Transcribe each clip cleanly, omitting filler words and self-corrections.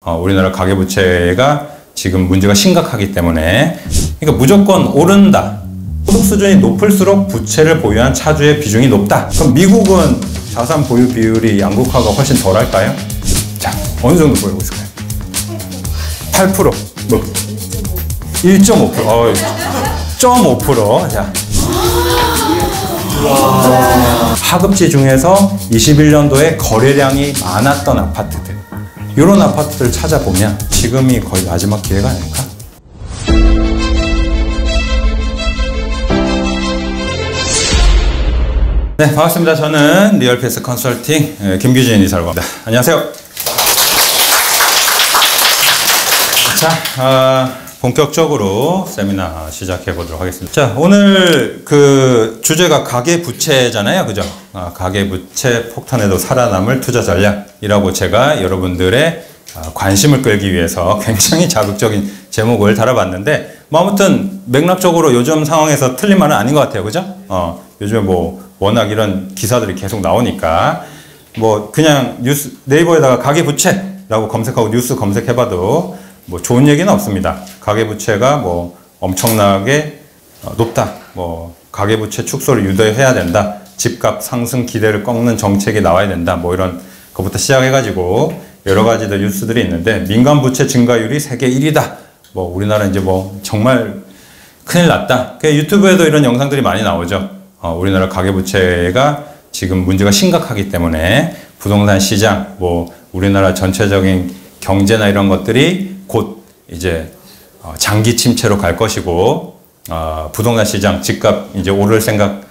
우리나라 가계부채가 지금 문제가 심각하기 때문에, 그러니까 무조건 오른다. 소득 수준이 높을수록 부채를 보유한 차주의 비중이 높다. 그럼 미국은 자산 보유 비율이 양극화가 훨씬 덜 할까요? 자, 어느 정도 보이고 있을까요? 8%, 뭐 1.5%, 0.5%. 자, 하급지 중에서 21년도에 거래량이 많았던 아파트들, 이런 아파트들 찾아보면 지금이 거의 마지막 기회가 아닐까? 네, 반갑습니다. 저는 리얼패스 컨설팅 김규진 이사라고 합니다. 안녕하세요. 자, 본격적으로 세미나 시작해 보도록 하겠습니다. 자, 오늘 그 주제가 가계부채잖아요. 그죠? 가계부채 폭탄에도 살아남을 투자 전략이라고 제가 여러분들의 관심을 끌기 위해서 굉장히 자극적인 제목을 달아봤는데, 뭐 아무튼 맥락적으로 요즘 상황에서 틀린 말은 아닌 것 같아요. 그죠? 요즘에 뭐 워낙 이런 기사들이 계속 나오니까 뭐 그냥 뉴스 네이버에다가 가계부채라고 검색하고 뉴스 검색해봐도 뭐 좋은 얘기는 없습니다. 가계부채가 뭐 엄청나게 높다, 뭐 가계부채 축소를 유도해야 된다, 집값 상승 기대를 꺾는 정책이 나와야 된다, 뭐 이런 것부터 시작해가지고 여러 가지들 뉴스들이 있는데, 민간 부채 증가율이 세계 1위다. 뭐 우리나라 이제 뭐 정말 큰일 났다. 유튜브에도 이런 영상들이 많이 나오죠. 우리나라 가계부채가 지금 문제가 심각하기 때문에 부동산 시장, 뭐 우리나라 전체적인 경제나 이런 것들이 곧 이제 장기 침체로 갈 것이고, 부동산 시장 집값 이제 오를 생각하면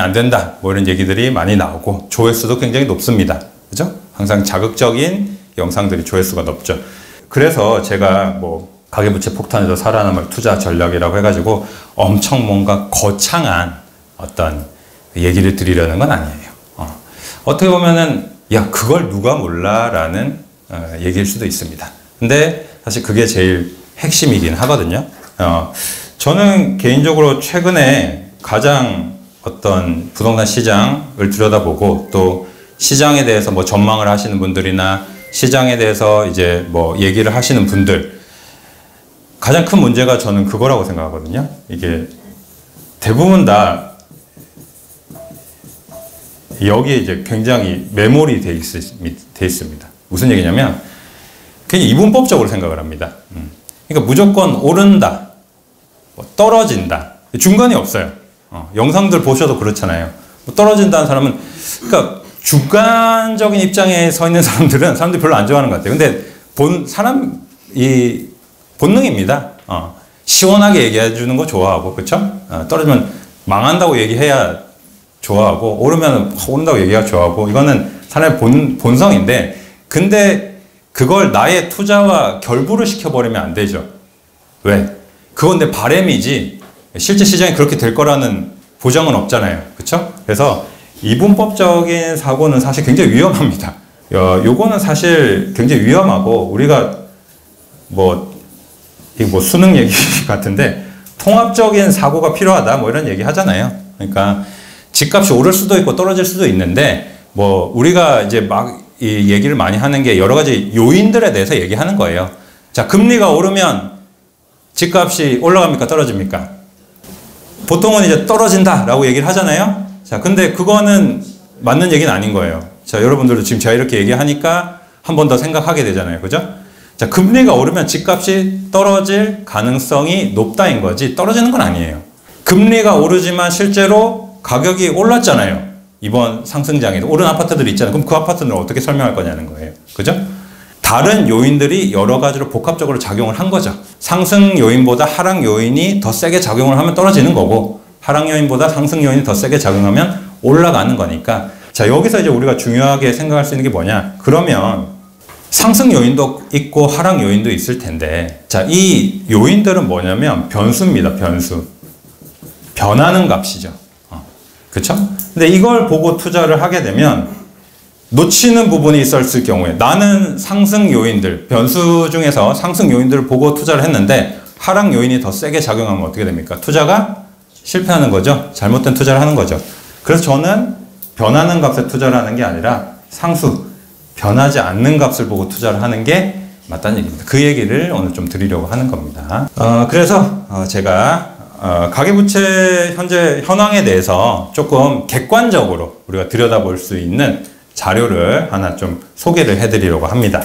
안 된다, 뭐 이런 얘기들이 많이 나오고, 조회수도 굉장히 높습니다. 그죠? 항상 자극적인 영상들이 조회수가 높죠. 그래서 제가 뭐 가계부채 폭탄에도 살아남을 투자 전략이라고 해가지고 엄청 뭔가 거창한 어떤 얘기를 드리려는 건 아니에요. 어떻게 보면은 야, 그걸 누가 몰라 라는 얘기일 수도 있습니다. 근데 사실 그게 제일 핵심이긴 하거든요. 저는 개인적으로 최근에 가장 어떤 부동산 시장을 들여다보고, 또 시장에 대해서 뭐 전망을 하시는 분들이나 시장에 대해서 이제 뭐 얘기를 하시는 분들, 가장 큰 문제가 저는 그거라고 생각하거든요. 이게 대부분 다 여기에 이제 굉장히 매몰이 돼 있습니다. 무슨 얘기냐면 그냥 이분법적으로 생각을 합니다. 그러니까 무조건 오른다, 뭐 떨어진다, 중간이 없어요. 영상들 보셔도 그렇잖아요. 뭐 떨어진다는 사람은, 그러니까 주관적인 입장에 서 있는 사람들이 별로 안 좋아하는 것 같아요. 근데 이 본능입니다. 시원하게 얘기해 주는 거 좋아하고, 그쵸? 떨어지면 망한다고 얘기해야 좋아하고, 오르면 오른다고 얘기하기 좋아하고, 이거는 사람의 본성인데, 근데 그걸 나의 투자와 결부를 시켜버리면 안 되죠. 왜? 그건 내 바람이지 실제 시장이 그렇게 될 거라는 보장은 없잖아요. 그쵸? 그래서 이분법적인 사고는 사실 굉장히 위험합니다. 요거는 사실 굉장히 위험하고, 우리가 뭐 수능 얘기 같은데 통합적인 사고가 필요하다, 뭐 이런 얘기 하잖아요. 그러니까 집값이 오를 수도 있고 떨어질 수도 있는데, 뭐 우리가 이제 막 이 얘기를 많이 하는 게 여러 가지 요인들에 대해서 얘기하는 거예요. 자, 금리가 오르면 집값이 올라갑니까, 떨어집니까? 보통은 이제 떨어진다라고 얘기를 하잖아요. 자, 근데 그거는 맞는 얘기는 아닌 거예요. 자, 여러분들도 지금 제가 이렇게 얘기하니까 한 번 더 생각하게 되잖아요. 그죠? 자, 금리가 오르면 집값이 떨어질 가능성이 높다인 거지, 떨어지는 건 아니에요. 금리가 오르지만 실제로 가격이 올랐잖아요. 이번 상승장에도 오른 아파트들이 있잖아요. 그럼 그 아파트는 어떻게 설명할 거냐는 거예요. 그죠? 다른 요인들이 여러 가지로 복합적으로 작용을 한 거죠. 상승 요인보다 하락 요인이 더 세게 작용을 하면 떨어지는 거고, 하락 요인보다 상승 요인이 더 세게 작용하면 올라가는 거니까. 자, 여기서 이제 우리가 중요하게 생각할 수 있는 게 뭐냐? 그러면 상승 요인도 있고 하락 요인도 있을 텐데, 자, 이 요인들은 뭐냐면 변수입니다. 변수. 변하는 값이죠. 그쵸? 근데 이걸 보고 투자를 하게 되면 놓치는 부분이 있었을 경우에, 나는 상승 요인들, 변수 중에서 상승 요인들을 보고 투자를 했는데 하락 요인이 더 세게 작용하면 어떻게 됩니까? 투자가 실패하는 거죠. 잘못된 투자를 하는 거죠. 그래서 저는 변하는 값에 투자를 하는 게 아니라 상수, 변하지 않는 값을 보고 투자를 하는 게 맞다는 얘기입니다. 그 얘기를 오늘 좀 드리려고 하는 겁니다. 그래서 제가 가계부채 현재 현황에 대해서 조금 객관적으로 우리가 들여다볼 수 있는 자료를 하나 좀 소개를 해드리려고 합니다.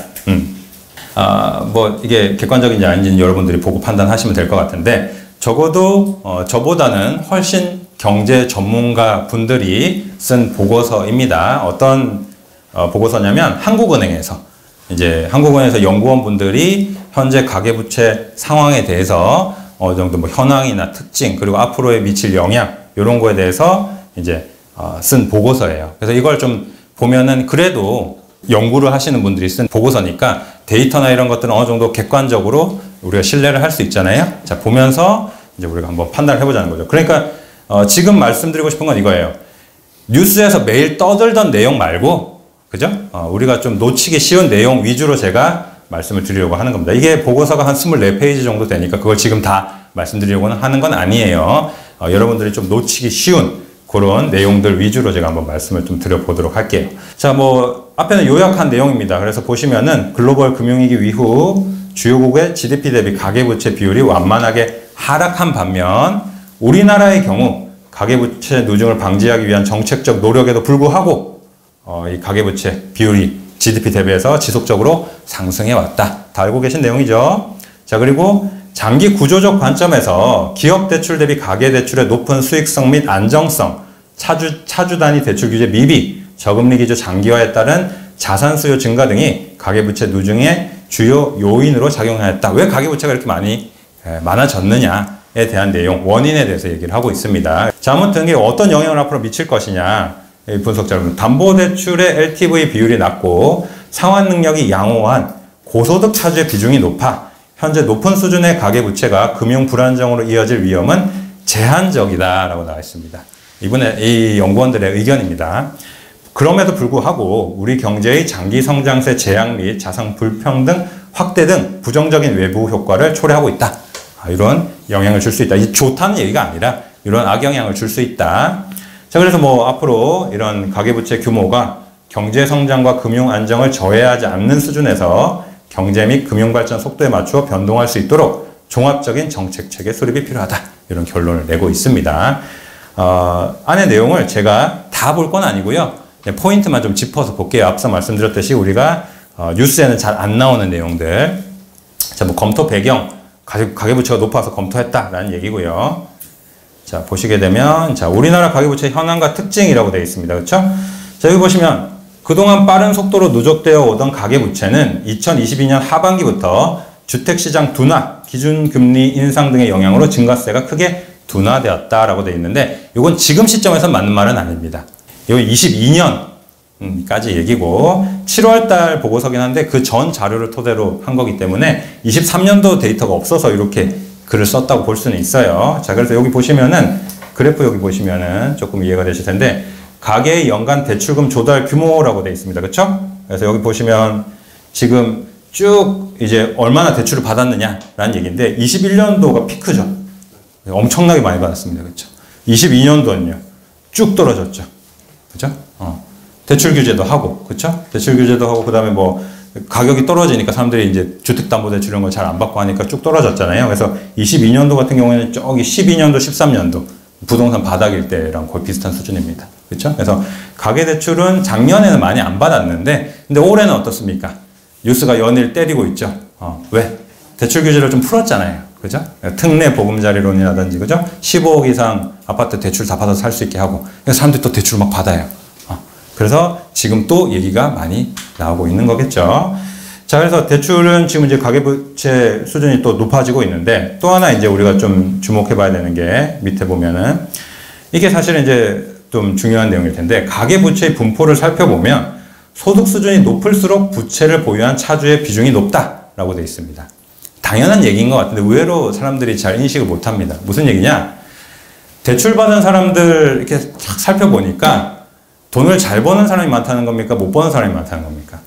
뭐 이게 객관적인지 아닌지는 여러분들이 보고 판단하시면 될 것 같은데, 적어도 저보다는 훨씬 경제 전문가 분들이 쓴 보고서입니다. 어떤 보고서냐면 한국은행에서 연구원 분들이 현재 가계부채 상황에 대해서 어느 정도 뭐 현황이나 특징, 그리고 앞으로에 미칠 영향, 이런 거에 대해서 이제 쓴 보고서예요. 그래서 이걸 좀 보면은 그래도 연구를 하시는 분들이 쓴 보고서니까 데이터나 이런 것들은 어느 정도 객관적으로 우리가 신뢰를 할 수 있잖아요. 자, 보면서 이제 우리가 한번 판단을 해보자는 거죠. 그러니까 지금 말씀드리고 싶은 건 이거예요. 뉴스에서 매일 떠들던 내용 말고, 그죠? 우리가 좀 놓치기 쉬운 내용 위주로 제가 말씀을 드리려고 하는 겁니다. 이게 보고서가 한 24페이지 정도 되니까 그걸 지금 다 말씀드리려고 하는 건 아니에요. 여러분들이 좀 놓치기 쉬운 그런 내용들 위주로 제가 한번 말씀을 좀 드려보도록 할게요. 자, 뭐 앞에는 요약한 내용입니다. 그래서 보시면은 글로벌 금융위기 이후 주요국의 GDP 대비 가계부채 비율이 완만하게 하락한 반면 우리나라의 경우 가계부채 누중을 방지하기 위한 정책적 노력에도 불구하고 이 가계부채 비율이 GDP 대비해서 지속적으로 상승해 왔다. 다 알고 계신 내용이죠. 자, 그리고 장기 구조적 관점에서 기업 대출 대비 가계 대출의 높은 수익성 및 안정성, 차주 단위 대출 규제 미비, 저금리 기조 장기화에 따른 자산 수요 증가 등이 가계부채 누중의 주요 요인으로 작용하였다. 왜 가계부채가 이렇게 많아졌느냐에 대한 내용, 원인에 대해서 얘기를 하고 있습니다. 자, 아무튼 이게 어떤 영향을 앞으로 미칠 것이냐. 분석자는 담보대출의 LTV 비율이 낮고 상환 능력이 양호한 고소득 차주의 비중이 높아 현재 높은 수준의 가계부채가 금융 불안정으로 이어질 위험은 제한적이다라고 나와 있습니다. 이 연구원들의 의견입니다. 그럼에도 불구하고 우리 경제의 장기 성장세 제약 및 자산 불평등 확대 등 부정적인 외부 효과를 초래하고 있다. 이런 영향을 줄 수 있다. 이 좋다는 얘기가 아니라 이런 악영향을 줄 수 있다. 자, 그래서 뭐 앞으로 이런 가계부채 규모가 경제 성장과 금융 안정을 저해하지 않는 수준에서 경제 및 금융 발전 속도에 맞추어 변동할 수 있도록 종합적인 정책 체계 수립이 필요하다. 이런 결론을 내고 있습니다. 안의 내용을 제가 다 볼 건 아니고요. 포인트만 좀 짚어서 볼게요. 앞서 말씀드렸듯이 우리가 뉴스에는 잘 안 나오는 내용들. 자, 뭐 검토 배경, 가계부채가 높아서 검토했다라는 얘기고요. 자, 보시게 되면, 자, 우리나라 가계부채 현황과 특징이라고 되어 있습니다. 그렇죠? 자, 여기 보시면 그동안 빠른 속도로 누적되어 오던 가계부채는 2022년 하반기부터 주택시장 둔화, 기준금리 인상 등의 영향으로 증가세가 크게 둔화되었다라고 되어 있는데, 이건 지금 시점에서 맞는 말은 아닙니다. 이건 22년까지 얘기고 7월달 보고서긴 한데 그 전 자료를 토대로 한 거기 때문에 23년도 데이터가 없어서 이렇게 글을 썼다고 볼 수는 있어요. 자, 그래서 여기 보시면은 그래프 여기 보시면은 조금 이해가 되실 텐데 가계의 연간 대출금 조달 규모라고 되어 있습니다. 그렇죠? 그래서 여기 보시면 지금 쭉 이제 얼마나 대출을 받았느냐라는 얘기인데 21년도가 피크죠. 엄청나게 많이 받았습니다. 그렇죠? 22년도는요. 쭉 떨어졌죠. 그렇죠? 대출 규제도 하고, 그렇죠? 대출 규제도 하고 그다음에 뭐 가격이 떨어지니까 사람들이 이제 주택담보대출 이런 걸 잘 안 받고 하니까 쭉 떨어졌잖아요. 그래서 22년도 같은 경우에는 저기 12년도, 13년도 부동산 바닥일 때랑 거의 비슷한 수준입니다. 그렇죠? 그래서 가계대출은 작년에는 많이 안 받았는데 근데 올해는 어떻습니까? 뉴스가 연일 때리고 있죠. 왜? 대출 규제를 좀 풀었잖아요. 그죠? 특례 보금자리론이라든지, 그죠? 15억 이상 아파트 대출 다 받아서 살 수 있게 하고 그래서 사람들이 또 대출을 막 받아요. 그래서 지금 또 얘기가 많이 나오고 있는 거겠죠. 자, 그래서 대출은 지금 이제 가계부채 수준이 또 높아지고 있는데 또 하나 이제 우리가 좀 주목해 봐야 되는 게 밑에 보면은 이게 사실은 이제 좀 중요한 내용일 텐데 가계부채의 분포를 살펴보면 소득 수준이 높을수록 부채를 보유한 차주의 비중이 높다라고 되어 있습니다. 당연한 얘기인 것 같은데 의외로 사람들이 잘 인식을 못 합니다. 무슨 얘기냐? 대출 받은 사람들 이렇게 쫙 살펴보니까 돈을 잘 버는 사람이 많다는 겁니까? 못 버는 사람이 많다는 겁니까?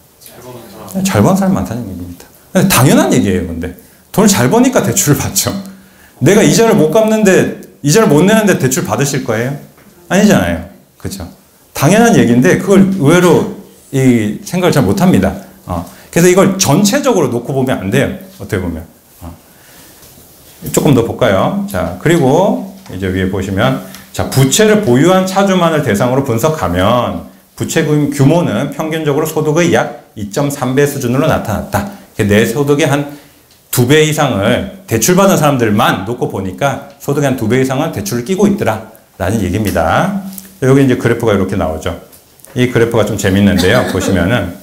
잘 버는 사람이 많다는 얘기입니다. 당연한 얘기예요, 근데. 돈을 잘 버니까 대출을 받죠. 내가 이자를 못 갚는데, 이자를 못 내는데 대출 받으실 거예요? 아니잖아요. 그죠? 당연한 얘기인데, 그걸 의외로 이 생각을 잘 못 합니다. 그래서 이걸 전체적으로 놓고 보면 안 돼요. 어떻게 보면. 조금 더 볼까요? 자, 그리고 이제 위에 보시면, 자, 부채를 보유한 차주만을 대상으로 분석하면 부채 규모는 평균적으로 소득의 약 2.3배 수준으로 나타났다. 내 소득의 한 2배 이상을 대출받은 사람들만 놓고 보니까 소득의 한 2배 이상은 대출을 끼고 있더라. 라는 얘기입니다. 여기 이제 그래프가 이렇게 나오죠. 이 그래프가 좀 재밌는데요. 보시면은,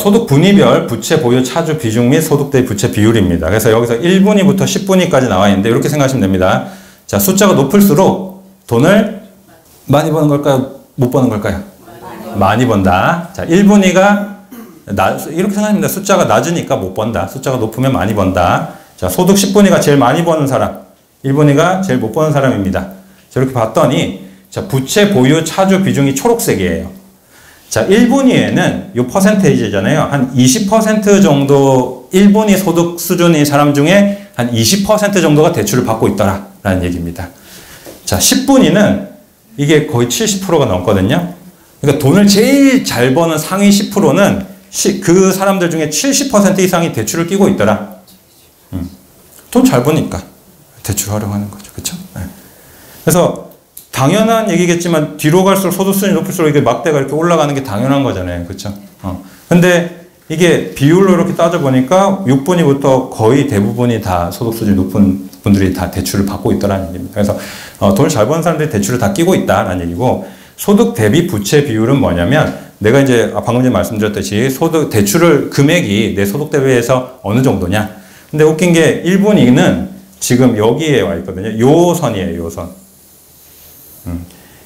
소득 분위별 부채 보유 차주 비중 및 소득 대 부채 비율입니다. 그래서 여기서 1분위부터 10분위까지 나와 있는데 이렇게 생각하시면 됩니다. 자, 숫자가 높을수록 돈을 많이 버는 걸까요? 못 버는 걸까요? 많이 번다. 자, 1분위가 이렇게 생각합니다. 숫자가 낮으니까 못 번다. 숫자가 높으면 많이 번다. 자, 소득 10분위가 제일 많이 버는 사람, 1분위가 제일 못 버는 사람입니다. 자, 이렇게 봤더니, 자, 부채 보유 차주 비중이 초록색이에요. 자, 1분위에는 요 퍼센테이지잖아요. 한 20% 정도 1분위 소득 수준의 사람 중에 한 20% 정도가 대출을 받고 있더라. 라는 얘기입니다. 자, 10분위는 이게 거의 70%가 넘거든요. 그러니까 돈을 제일 잘 버는 상위 10%는 그 사람들 중에 70% 이상이 대출을 끼고 있더라. 돈 잘 버니까 대출 활용하는 거죠. 그쵸? 네. 그래서 당연한 얘기겠지만 뒤로 갈수록 소득 수준이 높을수록 이게 막대가 이렇게 올라가는 게 당연한 거잖아요. 그쵸? 근데 이게 비율로 이렇게 따져보니까 6분위부터 거의 대부분이 다 소득 수준이 높은 분들이 다 대출을 받고 있다는 얘기입니다. 그래서 돈을 잘 버는 사람들이 대출을 다 끼고 있다는 얘기고, 소득 대비 부채 비율은 뭐냐면, 내가 이제 방금 전에 말씀드렸듯이 소득 대출을 금액이 내 소득 대비해서 어느 정도냐. 근데 웃긴 게 1분위는 지금 여기에 와 있거든요. 요 선이에요. 요 선.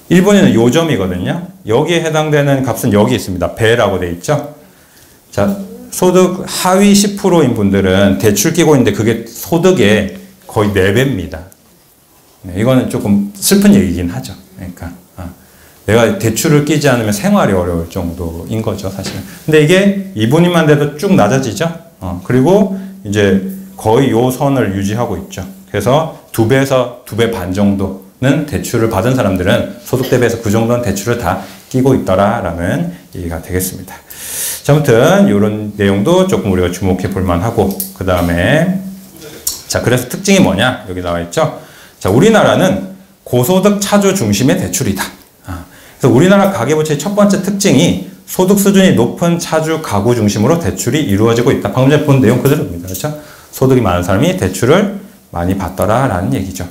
1분위는 요 점이거든요. 여기에 해당되는 값은 여기 있습니다. 배라고 돼 있죠. 자, 소득 하위 10%인 분들은 대출 끼고 있는데 그게 소득의 거의 4배입니다. 네, 이거는 조금 슬픈 얘기긴 하죠. 그러니까 내가 대출을 끼지 않으면 생활이 어려울 정도인 거죠, 사실은. 근데 이게 2분위만 돼도 쭉 낮아지죠. 그리고 이제 거의 요 선을 유지하고 있죠. 그래서 2배에서 2배 반 정도는 대출을 받은 사람들은 소득 대비해서 그 정도는 대출을 다 끼고 있더라라는 얘기가 되겠습니다. 자, 아무튼 이런 내용도 조금 우리가 주목해 볼 만하고, 그 다음에 자, 그래서 특징이 뭐냐? 여기 나와 있죠. 자, 우리나라는 고소득 차주 중심의 대출이다. 그래서 우리나라 가계부채의 첫 번째 특징이 소득 수준이 높은 차주 가구 중심으로 대출이 이루어지고 있다. 방금 전에 본 내용 그대로입니다. 그렇죠? 소득이 많은 사람이 대출을 많이 받더라라는 얘기죠.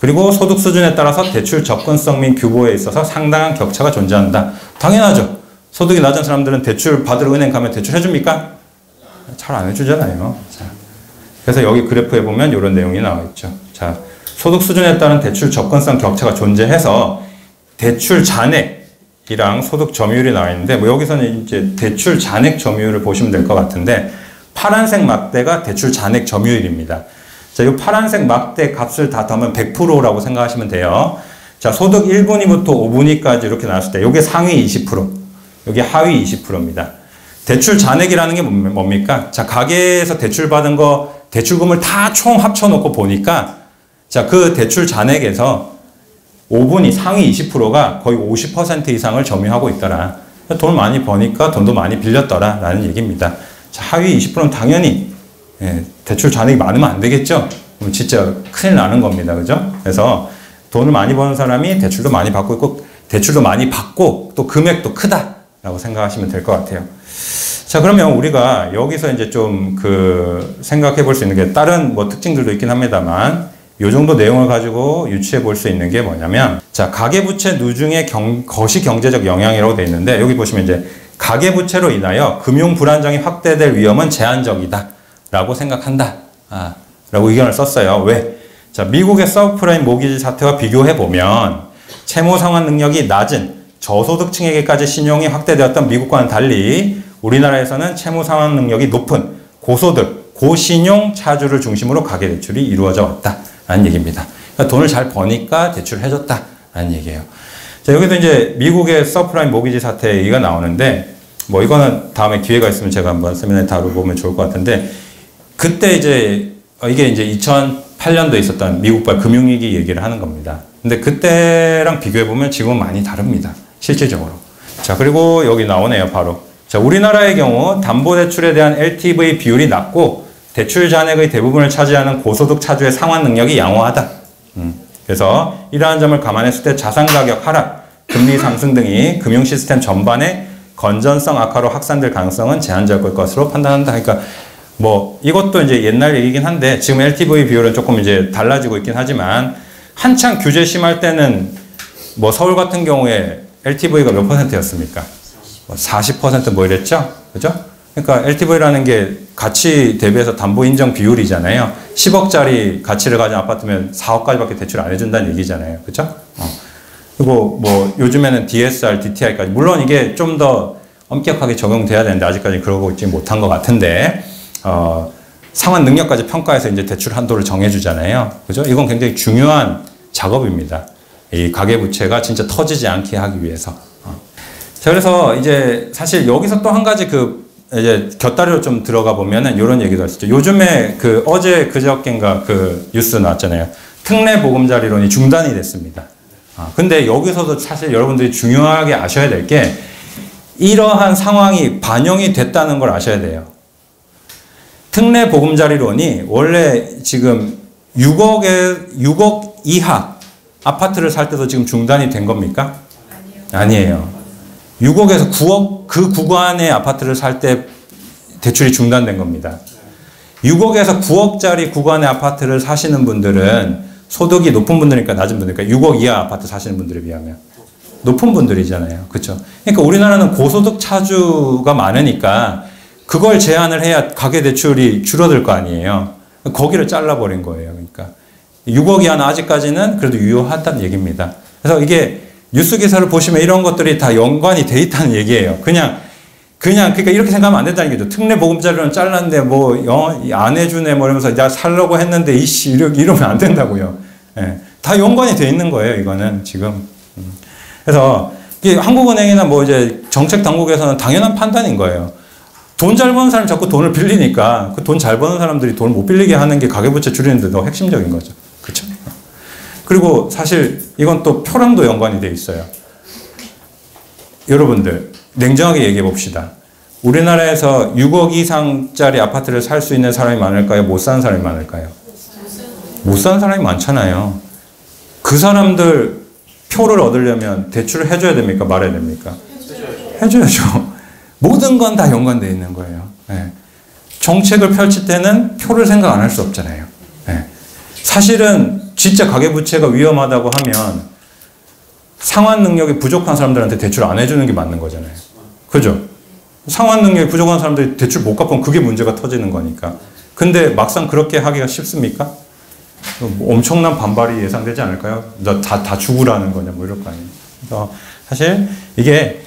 그리고 소득 수준에 따라서 대출 접근성 및 규모에 있어서 상당한 격차가 존재한다. 당연하죠. 소득이 낮은 사람들은 대출 받으러 은행 가면 대출 해줍니까? 잘 안 해주잖아요. 자, 그래서 여기 그래프에 보면 이런 내용이 나와 있죠. 자, 소득 수준에 따른 대출 접근성 격차가 존재해서 대출 잔액이랑 소득 점유율이 나와 있는데, 뭐 여기서는 이제 대출 잔액 점유율을 보시면 될 것 같은데, 파란색 막대가 대출 잔액 점유율입니다. 자, 이 파란색 막대 값을 다 더하면 100%라고 생각하시면 돼요. 자, 소득 1분위부터 5분위까지 이렇게 나왔을 때, 요게 상위 20%, 요게 하위 20%입니다. 대출 잔액이라는 게 뭡니까? 자, 가게에서 대출 받은 거, 대출금을 다 총 합쳐놓고 보니까, 자, 그 대출 잔액에서 5분위 상위 20%가 거의 50% 이상을 점유하고 있더라. 돈을 많이 버니까 돈도 많이 빌렸더라 라는 얘기입니다. 자, 하위 20%는 당연히 대출 잔액이 많으면 안 되겠죠. 그럼 진짜 큰일 나는 겁니다. 그죠? 그래서 돈을 많이 버는 사람이 대출도 많이 받고 있고, 대출도 많이 받고 또 금액도 크다 라고 생각하시면 될 것 같아요. 자, 그러면 우리가 여기서 이제 좀 생각해 볼 수 있는 게, 다른 뭐 특징들도 있긴 합니다만, 요 정도 내용을 가지고 유추해 볼 수 있는 게 뭐냐면, 자, 가계부채 누중의 거시경제적 영향이라고 되어 있는데, 여기 보시면 이제 가계부채로 인하여 금융 불안정이 확대될 위험은 제한적이다 라고 생각한다 라고 의견을 썼어요. 왜? 자, 미국의 서브프라임 모기지 사태와 비교해 보면 채무 상환 능력이 낮은 저소득층에게까지 신용이 확대되었던 미국과는 달리 우리나라에서는 채무 상환 능력이 높은 고소득, 고신용 차주를 중심으로 가계대출이 이루어져 왔다 라는 얘기입니다. 그러니까 돈을 잘 버니까 대출을 해줬다 라는 얘기예요. 자, 여기도 이제 미국의 서프라임 모기지 사태 얘기가 나오는데, 뭐 이거는 다음에 기회가 있으면 제가 한번 세미나에 다뤄보면 좋을 것 같은데, 그때 이제 이게 이제 2008년도에 있었던 미국발 금융위기 얘기를 하는 겁니다. 근데 그때랑 비교해보면 지금은 많이 다릅니다. 실질적으로. 자, 그리고 여기 나오네요. 바로. 자, 우리나라의 경우 담보대출에 대한 LTV 비율이 낮고 대출 잔액의 대부분을 차지하는 고소득 차주의 상환 능력이 양호하다. 그래서 이러한 점을 감안했을 때 자산 가격 하락, 금리 상승 등이 금융 시스템 전반의 건전성 악화로 확산될 가능성은 제한적일 것으로 판단한다. 그러니까 뭐 이것도 이제 옛날 얘기긴 한데 지금 LTV 비율은 조금 이제 달라지고 있긴 하지만 한창 규제 심할 때는 뭐 서울 같은 경우에 LTV가 몇 %였습니까? 40% 뭐 이랬죠? 그죠? 그러니까 LTV라는 게 가치 대비해서 담보 인정 비율이잖아요. 10억짜리 가치를 가진 아파트면 4억까지밖에 대출 안 해준다는 얘기잖아요. 그죠? 그리고 뭐 요즘에는 DSR, DTI까지 물론 이게 좀 더 엄격하게 적용돼야 되는데 아직까지 그러고 있지 못한 것 같은데 상환 능력까지 평가해서 이제 대출 한도를 정해주잖아요. 그죠? 이건 굉장히 중요한 작업입니다. 이 가계부채가 진짜 터지지 않게 하기 위해서. 자, 그래서 이제 사실 여기서 또 한 가지 이제 곁다리로 좀 들어가 보면은 이런 얘기도 하시죠. 요즘에 어제 그저께인가 뉴스 나왔잖아요. 특례 보금자리론이 중단이 됐습니다. 근데 여기서도 사실 여러분들이 중요하게 아셔야 될 게 이러한 상황이 반영이 됐다는 걸 아셔야 돼요. 특례 보금자리론이 원래 지금 6억 이하 아파트를 살 때도 지금 중단이 된 겁니까? 아니에요. 6억에서 9억 그 구간의 아파트를 살 때 대출이 중단된 겁니다. 6억에서 9억짜리 구간의 아파트를 사시는 분들은 소득이 높은 분들이니까 낮은 분들이니까 6억 이하 아파트 사시는 분들에 비하면 높은 분들이잖아요. 그렇죠? 그러니까 우리나라는 고소득 차주가 많으니까 그걸 제한을 해야 가계대출이 줄어들 거 아니에요. 거기를 잘라버린 거예요. 그러니까 6억 이하는 아직까지는 그래도 유효하다는 얘기입니다. 그래서 이게 뉴스 기사를 보시면 이런 것들이 다 연관이 돼 있다는 얘기예요. 그러니까 이렇게 생각하면 안 된다는 얘기죠. 특례 보금자리론 잘랐는데 뭐 안 해주네 뭐 이러면서 야 살려고 했는데 이씨 이러면 안 된다고요. 예. 다 연관이 돼 있는 거예요. 이거는 지금. 그래서 이게 한국은행이나 뭐 이제 정책 당국에서는 당연한 판단인 거예요. 돈 잘 버는 사람이 자꾸 돈을 빌리니까 그 돈 잘 버는 사람들이 돈을 못 빌리게 하는 게 가계부채 줄이는 데 더 핵심적인 거죠. 그렇죠? 그리고 사실 이건 또 표랑도 연관이 돼 있어요. 여러분들 냉정하게 얘기해 봅시다. 우리나라에서 6억 이상짜리 아파트를 살 수 있는 사람이 많을까요? 못 사는 사람이 많을까요? 못 사는 사람이 많잖아요. 그 사람들 표를 얻으려면 대출을 해줘야 됩니까? 말아야 됩니까? 해줘야죠. 모든 건 다 연관되어 있는 거예요. 네. 정책을 펼칠 때는 표를 생각 안 할 수 없잖아요. 네. 사실은 진짜 가계부채가 위험하다고 하면 상환 능력이 부족한 사람들한테 대출 안 해주는 게 맞는 거잖아요. 그죠? 상환 능력이 부족한 사람들이 대출 못 갚으면 그게 문제가 터지는 거니까. 근데 막상 그렇게 하기가 쉽습니까? 엄청난 반발이 예상되지 않을까요? 다 죽으라는 거냐, 뭐 이럴 거 아니에요. 그래서 사실 이게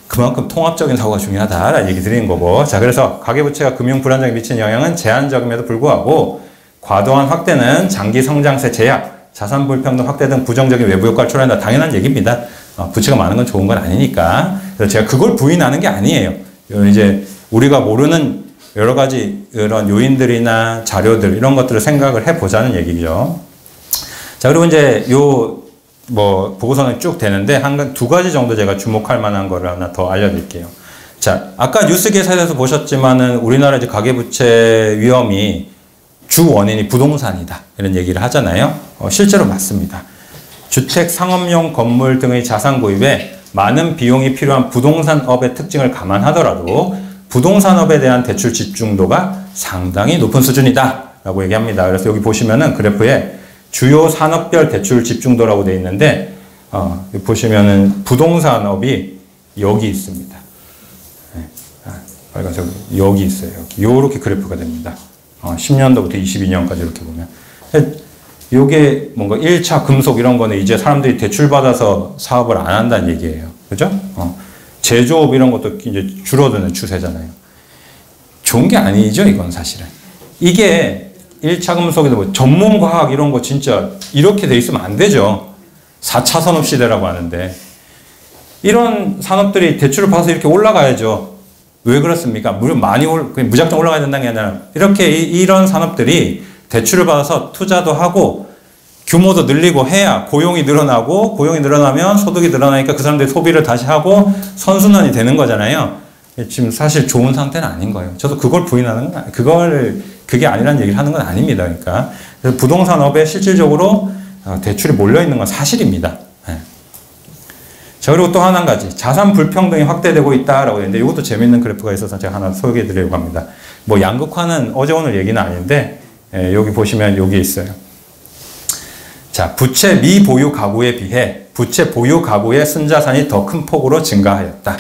그만큼 통합적인 사고가 중요하다라는 얘기 드리는 거고. 자, 그래서 가계부채가 금융 불안정에 미치는 영향은 제한적임에도 불구하고 과도한 확대는 장기 성장세 제약, 자산 불평등 확대 등 부정적인 외부 효과를 초래한다. 당연한 얘기입니다. 부채가 많은 건 좋은 건 아니니까. 그래서 제가 그걸 부인하는 게 아니에요. 이제 우리가 모르는 여러 가지 이런 요인들이나 자료들 이런 것들을 생각을 해보자는 얘기죠. 자, 그리고 이제 뭐 보고서는 쭉 되는데 두 가지 정도 제가 주목할 만한 거를 하나 더 알려드릴게요. 자, 아까 뉴스 기사에서 보셨지만은 우리나라 이제 가계부채 위험이 주 원인이 부동산이다 이런 얘기를 하잖아요. 실제로 맞습니다. 주택, 상업용 건물 등의 자산 구입에 많은 비용이 필요한 부동산업의 특징을 감안하더라도 부동산업에 대한 대출 집중도가 상당히 높은 수준이다 라고 얘기합니다. 그래서 여기 보시면은 그래프에 주요 산업별 대출 집중도라고 되어 있는데 보시면은 부동산업이 여기 있습니다. 네. 빨간색 여기 있어요. 이렇게 그래프가 됩니다. 10년도부터 22년까지 이렇게 보면 요게 뭔가 1차 금속 이런 거는 이제 사람들이 대출 받아서 사업을 안 한다는 얘기예요. 그죠? 제조업 이런 것도 이제 줄어드는 추세잖아요. 좋은 게 아니죠, 이건 사실은. 이게 1차 금속에도 뭐 전문과학 이런 거 진짜 이렇게 돼 있으면 안 되죠. 4차 산업시대라고 하는데. 이런 산업들이 대출을 받아서 이렇게 올라가야죠. 왜 그렇습니까? 물론 그냥 무작정 올라가야 된다는 게 아니라 이렇게 이런 산업들이 대출을 받아서 투자도 하고 규모도 늘리고 해야 고용이 늘어나고 고용이 늘어나면 소득이 늘어나니까 그 사람들이 소비를 다시 하고 선순환이 되는 거잖아요. 지금 사실 좋은 상태는 아닌 거예요. 저도 그걸 부인하는 건, 그게 아니라는 얘기를 하는 건 아닙니다. 그러니까. 그래서 부동산업에 실질적으로 대출이 몰려있는 건 사실입니다. 네. 자, 그리고 또 한 가지. 자산 불평등이 확대되고 있다라고 했는데, 이것도 재밌는 그래프가 있어서 제가 하나 소개해 드리려고 합니다. 뭐, 양극화는 어제 오늘 얘기는 아닌데, 여기 보시면 여기 있어요. 자, 부채 미보유 가구에 비해 부채 보유 가구의 순자산이 더 큰 폭으로 증가하였다.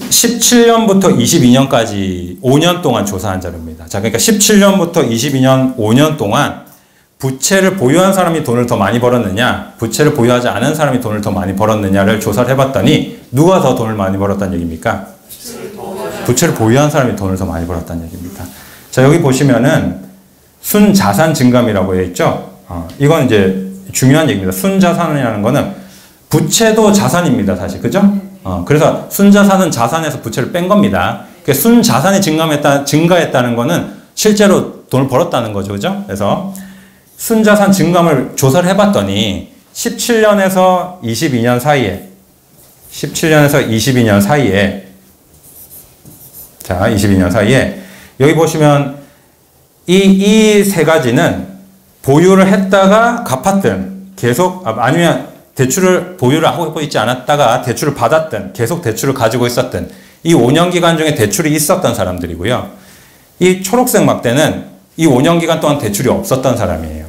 17년부터 22년까지 5년 동안 조사한 자료입니다. 자, 그러니까 17년부터 22년 5년 동안 부채를 보유한 사람이 돈을 더 많이 벌었느냐, 부채를 보유하지 않은 사람이 돈을 더 많이 벌었느냐를 조사를 해봤더니 누가 더 돈을 많이 벌었다는 얘기입니까? 부채를 보유한 사람이 돈을 더 많이 벌었다는 얘기입니다. 자, 여기 보시면은 순자산 증감이라고 되어 있죠. 이건 이제 중요한 얘기입니다. 순자산이라는 거는 부채도 자산입니다, 사실. 그죠? 그래서 순자산은 자산에서 부채를 뺀 겁니다. 그러니까 순자산이 증가했다는 거는 실제로 돈을 벌었다는 거죠. 그죠? 그래서 순자산 증감을 조사를 해봤더니 17년에서 22년 사이에 자, 22년 사이에 여기 보시면 이 세 가지는 보유를 했다가 갚았든 계속 아니면 대출을 보유를 하고 있지 않았다가 대출을 받았든 계속 대출을 가지고 있었든 이 5년 기간 중에 대출이 있었던 사람들이고요. 이 초록색 막대는 이 5년 기간 동안 대출이 없었던 사람이에요.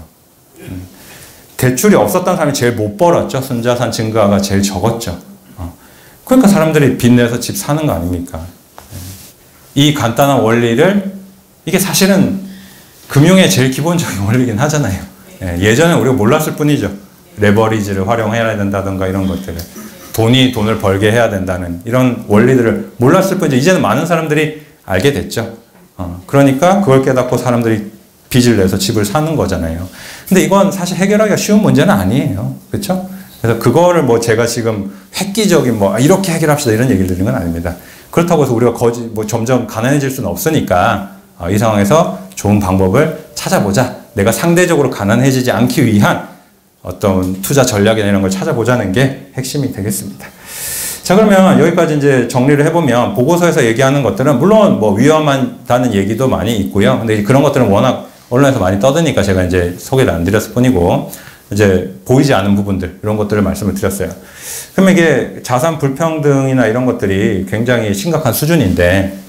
대출이 없었던 사람이 제일 못 벌었죠. 순자산 증가가 제일 적었죠. 그러니까 사람들이 빚내서 집 사는 거 아닙니까? 이 간단한 원리를 이게 사실은 금융의 제일 기본적인 원리긴 하잖아요. 예전에 우리가 몰랐을 뿐이죠. 레버리지를 활용해야 된다든가 이런 것들을. 돈이 돈을 벌게 해야 된다는 이런 원리들을 몰랐을 뿐이죠. 이제는 많은 사람들이 알게 됐죠. 그러니까 그걸 깨닫고 사람들이 빚을 내서 집을 사는 거잖아요. 근데 이건 사실 해결하기가 쉬운 문제는 아니에요. 그렇죠? 그래서 그거를 뭐 제가 지금 획기적인 뭐 이렇게 해결합시다 이런 얘기를 드리는 건 아닙니다. 그렇다고 해서 우리가 점점 가난해질 수는 없으니까 이 상황에서 좋은 방법을 찾아보자. 내가 상대적으로 가난해지지 않기 위한 어떤 투자 전략이나 이런 걸 찾아보자는 게 핵심이 되겠습니다. 자, 그러면 여기까지 이제 정리를 해보면 보고서에서 얘기하는 것들은 물론 뭐 위험하다는 얘기도 많이 있고요. 근데 그런 것들은 워낙 언론에서 많이 떠드니까 제가 이제 소개를 안 드렸을 뿐이고 이제 보이지 않는 부분들 이런 것들을 말씀을 드렸어요. 그러면 이게 자산 불평등이나 이런 것들이 굉장히 심각한 수준인데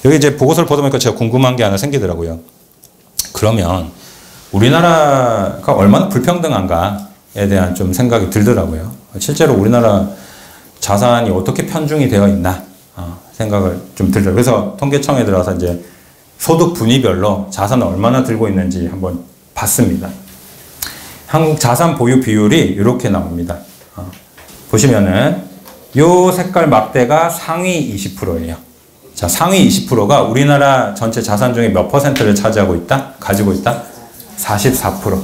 여기 이제 보고서를 보다 보니까 제가 궁금한 게 하나 생기더라고요. 그러면 우리나라가 얼마나 불평등한가에 대한 좀 생각이 들더라고요. 실제로 우리나라 자산이 어떻게 편중이 되어 있나 생각을 좀 들더라고요. 그래서 통계청에 들어가서 이제 소득 분위별로 자산을 얼마나 들고 있는지 한번 봤습니다. 한국 자산 보유 비율이 이렇게 나옵니다. 보시면은 요 색깔 막대가 상위 20%예요. 자, 상위 20%가 우리나라 전체 자산 중에 몇 퍼센트를 차지하고 있다? 가지고 있다? 44%.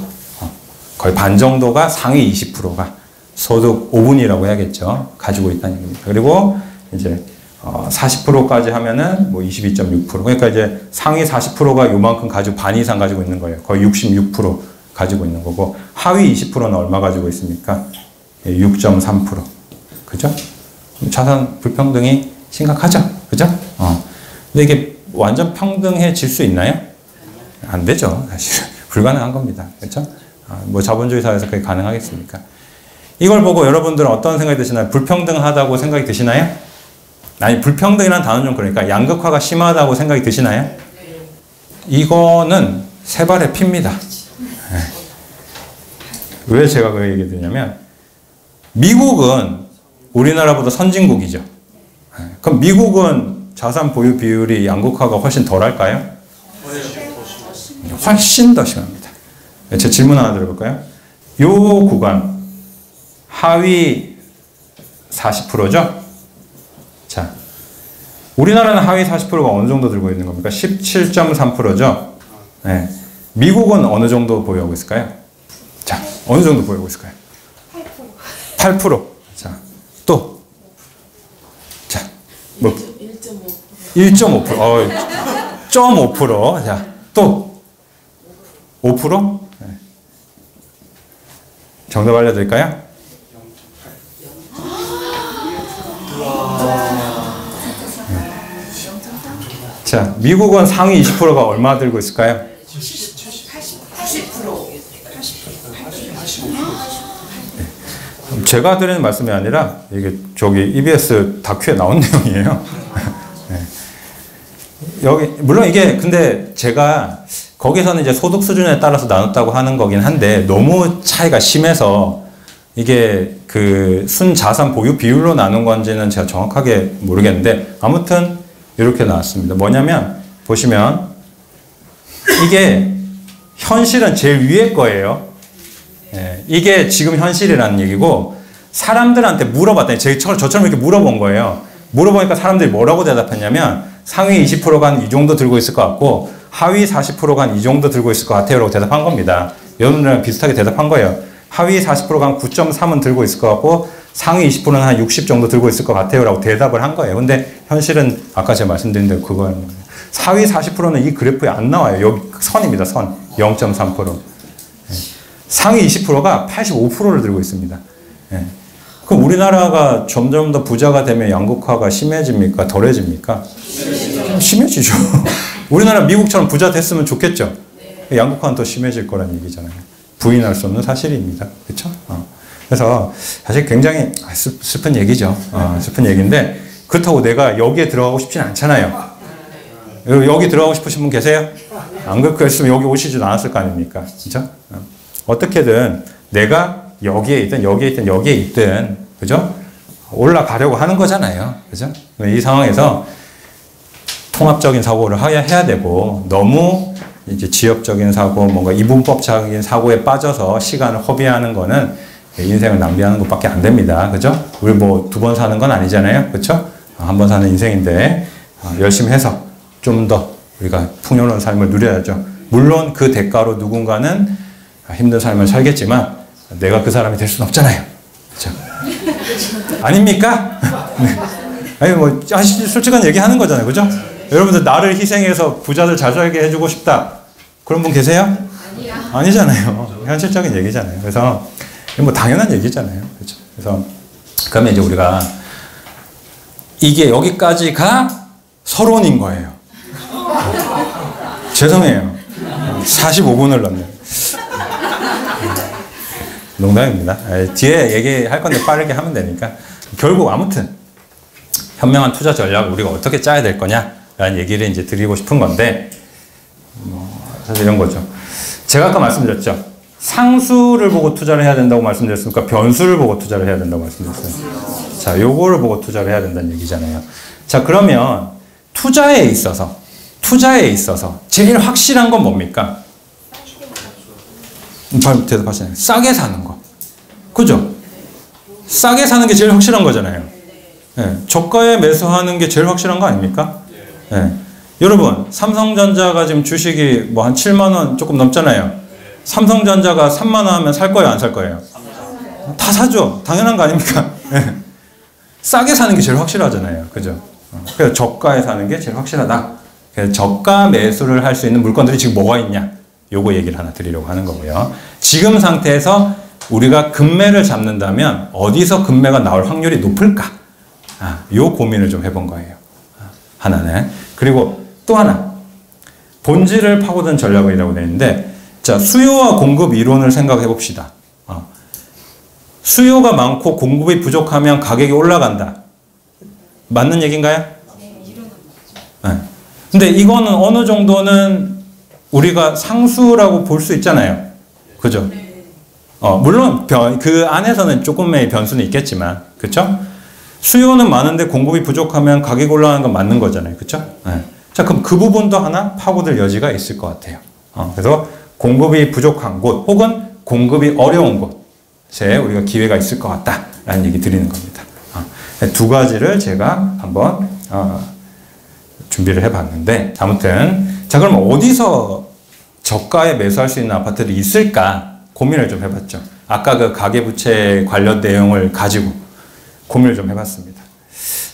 거의 반 정도가 상위 20%가 소득 5분이라고 해야겠죠. 가지고 있다는 얘기입니다. 그리고 이제 40%까지 하면은 뭐 22.6%. 그러니까 이제 상위 40%가 요만큼 가지고 반 이상 가지고 있는 거예요. 거의 66% 가지고 있는 거고 하위 20%는 얼마 가지고 있습니까? 6.3%. 그죠? 자산 불평등이 심각하죠. 그죠? 근데 이게 완전 평등해질 수 있나요? 안 되죠. 사실 불가능한 겁니다. 그렇죠? 뭐 자본주의 사회에서 그게 가능하겠습니까? 이걸 보고 여러분들은 어떤 생각이 드시나요? 불평등하다고 생각이 드시나요? 아니, 불평등이라는 단어는 좀 그러니까 양극화가 심하다고 생각이 드시나요? 이거는 세 발의 피입니다. 왜 제가 그 얘기 드냐면 미국은 우리나라보다 선진국이죠. 그럼 미국은 자산 보유 비율이 양극화가 훨씬 덜 할까요? 훨씬 더 심합니다. 제 질문 하나 드려볼까요? 요 구간 하위 40%죠? 자, 우리나라는 하위 40%가 어느 정도 들고 있는 겁니까? 17.3%죠? 네. 미국은 어느 정도 보유하고 있을까요? 자, 어느 정도 보유하고 있을까요? 8%. 8%. 자, 또. 자, 뭐. 1.5%. 0.5%. 자, 또. 5%? 네. 정답 알려드릴까요? 자, 미국은 상위 20%가 얼마 들고 있을까요? 90%. 제가 드리는 말씀이 아니라 이게 저기 EBS 다큐에 나온 내용이에요. 네. 여기 물론 이게 근데 제가 거기서는 이제 소득 수준에 따라서 나눴다고 하는 거긴 한데 너무 차이가 심해서 이게 그 순자산 보유 비율로 나눈 건지는 제가 정확하게 모르겠는데 아무튼 이렇게 나왔습니다. 뭐냐면 보시면 이게 현실은 제일 위에 거예요. 예, 이게 지금 현실이라는 얘기고 사람들한테 물어봤더니 저처럼 이렇게 물어본 거예요. 물어보니까 사람들이 뭐라고 대답했냐면 상위 20%가 한 이 정도 들고 있을 것 같고 하위 40%가 한 이 정도 들고 있을 것 같아요 라고 대답한 겁니다. 여러분들이랑 비슷하게 대답한 거예요. 하위 40%가 한 9.3은 들고 있을 것 같고 상위 20%는 한 60 정도 들고 있을 것 같아요 라고 대답을 한 거예요. 근데 현실은 아까 제가 말씀드린 대로 그거예요. 하위 40%는 이 그래프에 안 나와요. 여기 선입니다. 선 0.3%. 상위 20%가 85%를 들고 있습니다. 예. 그럼 우리나라가 점점 더 부자가 되면 양극화가 심해집니까? 덜해집니까? 심해지죠. 우리나라 미국처럼 부자 됐으면 좋겠죠. 양극화는 더 심해질 거란 얘기잖아요. 부인할 수 없는 사실입니다. 그렇죠? 그래서 사실 굉장히 슬픈 얘기죠. 슬픈 얘기인데 그렇다고 내가 여기에 들어가고 싶진 않잖아요. 여기 들어가고 싶으신 분 계세요? 안 그랬으면 여기 오시지도 않았을 거 아닙니까? 그렇죠? 어떻게든 내가 여기에 있든 여기에 있든 여기에 있든 그죠? 올라가려고 하는 거잖아요. 그죠? 이 상황에서 통합적인 사고를 해야 되고 너무 이제 지역적인 사고, 뭔가 이분법적인 사고에 빠져서 시간을 허비하는 거는 인생을 낭비하는 것밖에 안 됩니다. 그죠? 우리 뭐 2번 사는 건 아니잖아요. 그렇죠? 한 번 사는 인생인데 열심히 해서 좀 더 우리가 풍요로운 삶을 누려야죠. 물론 그 대가로 누군가는 힘든 삶을 살겠지만 내가 그 사람이 될 수는 없잖아요. 그렇죠? 아닙니까? 네. 아니 뭐 솔직한 얘기 하는 거잖아요. 그죠? 여러분들 나를 희생해서 부자들 잘 살게 해주고 싶다. 그런 분 계세요? 아니잖아요. 현실적인 얘기잖아요. 그래서 뭐 당연한 얘기잖아요. 그렇죠? 그래서 그러면 이제 우리가 이게 여기까지가 서론인 거예요. 죄송해요. 45분을 넣네. 농담입니다. 뒤에 얘기할 건데 빠르게 하면 되니까. 결국 아무튼 현명한 투자 전략을 우리가 어떻게 짜야 될 거냐라는 얘기를 이제 드리고 싶은 건데 사실 이런 거죠. 제가 아까 말씀드렸죠. 상수를 보고 투자를 해야 된다고 말씀드렸습니까? 변수를 보고 투자를 해야 된다고 말씀드렸어요. 자, 요거를 보고 투자를 해야 된다는 얘기잖아요. 자, 그러면 투자에 있어서 제일 확실한 건 뭡니까? 바로 대답하시나요? 싸게 사는 거. 그죠? 싸게 사는 게 제일 확실한 거잖아요. 네, 저가에 매수하는 게 제일 확실한 거 아닙니까? 네. 여러분, 삼성전자가 지금 주식이 뭐 한 7만 원 조금 넘잖아요. 삼성전자가 3만 원 하면 살 거예요, 안 살 거예요? 다 사죠. 당연한 거 아닙니까? 네. 싸게 사는 게 제일 확실하잖아요. 그죠? 그래서 저가에 사는 게 제일 확실하다. 그래서 저가 매수를 할 수 있는 물건들이 지금 뭐가 있냐? 요거 얘기를 하나 드리려고 하는 거고요. 지금 상태에서 우리가 금매를 잡는다면 어디서 금매가 나올 확률이 높을까? 요 고민을 좀 해본 거예요. 하나는. 그리고 또 하나. 본질을 파고든 전략이라고 되어 있는데, 자, 수요와 공급 이론을 생각해 봅시다. 수요가 많고 공급이 부족하면 가격이 올라간다. 맞는 얘기인가요? 네. 근데 이거는 어느 정도는 우리가 상수라고 볼 수 있잖아요. 그죠? 물론 그 안에서는 조금의 변수는 있겠지만, 그쵸? 수요는 많은데 공급이 부족하면 가격이 올라가는 건 맞는 거잖아요. 그쵸? 네. 자, 그럼 그 부분도 하나 파고들 여지가 있을 것 같아요. 그래서 공급이 부족한 곳 혹은 공급이 어려운 곳에 우리가 기회가 있을 것 같다라는 얘기 드리는 겁니다. 두 가지를 제가 한번 준비를 해봤는데 아무튼 자, 그럼 어디서 저가에 매수할 수 있는 아파트들이 있을까 고민을 좀 해봤죠. 아까 그 가계부채 관련 내용을 가지고 고민을 좀 해봤습니다.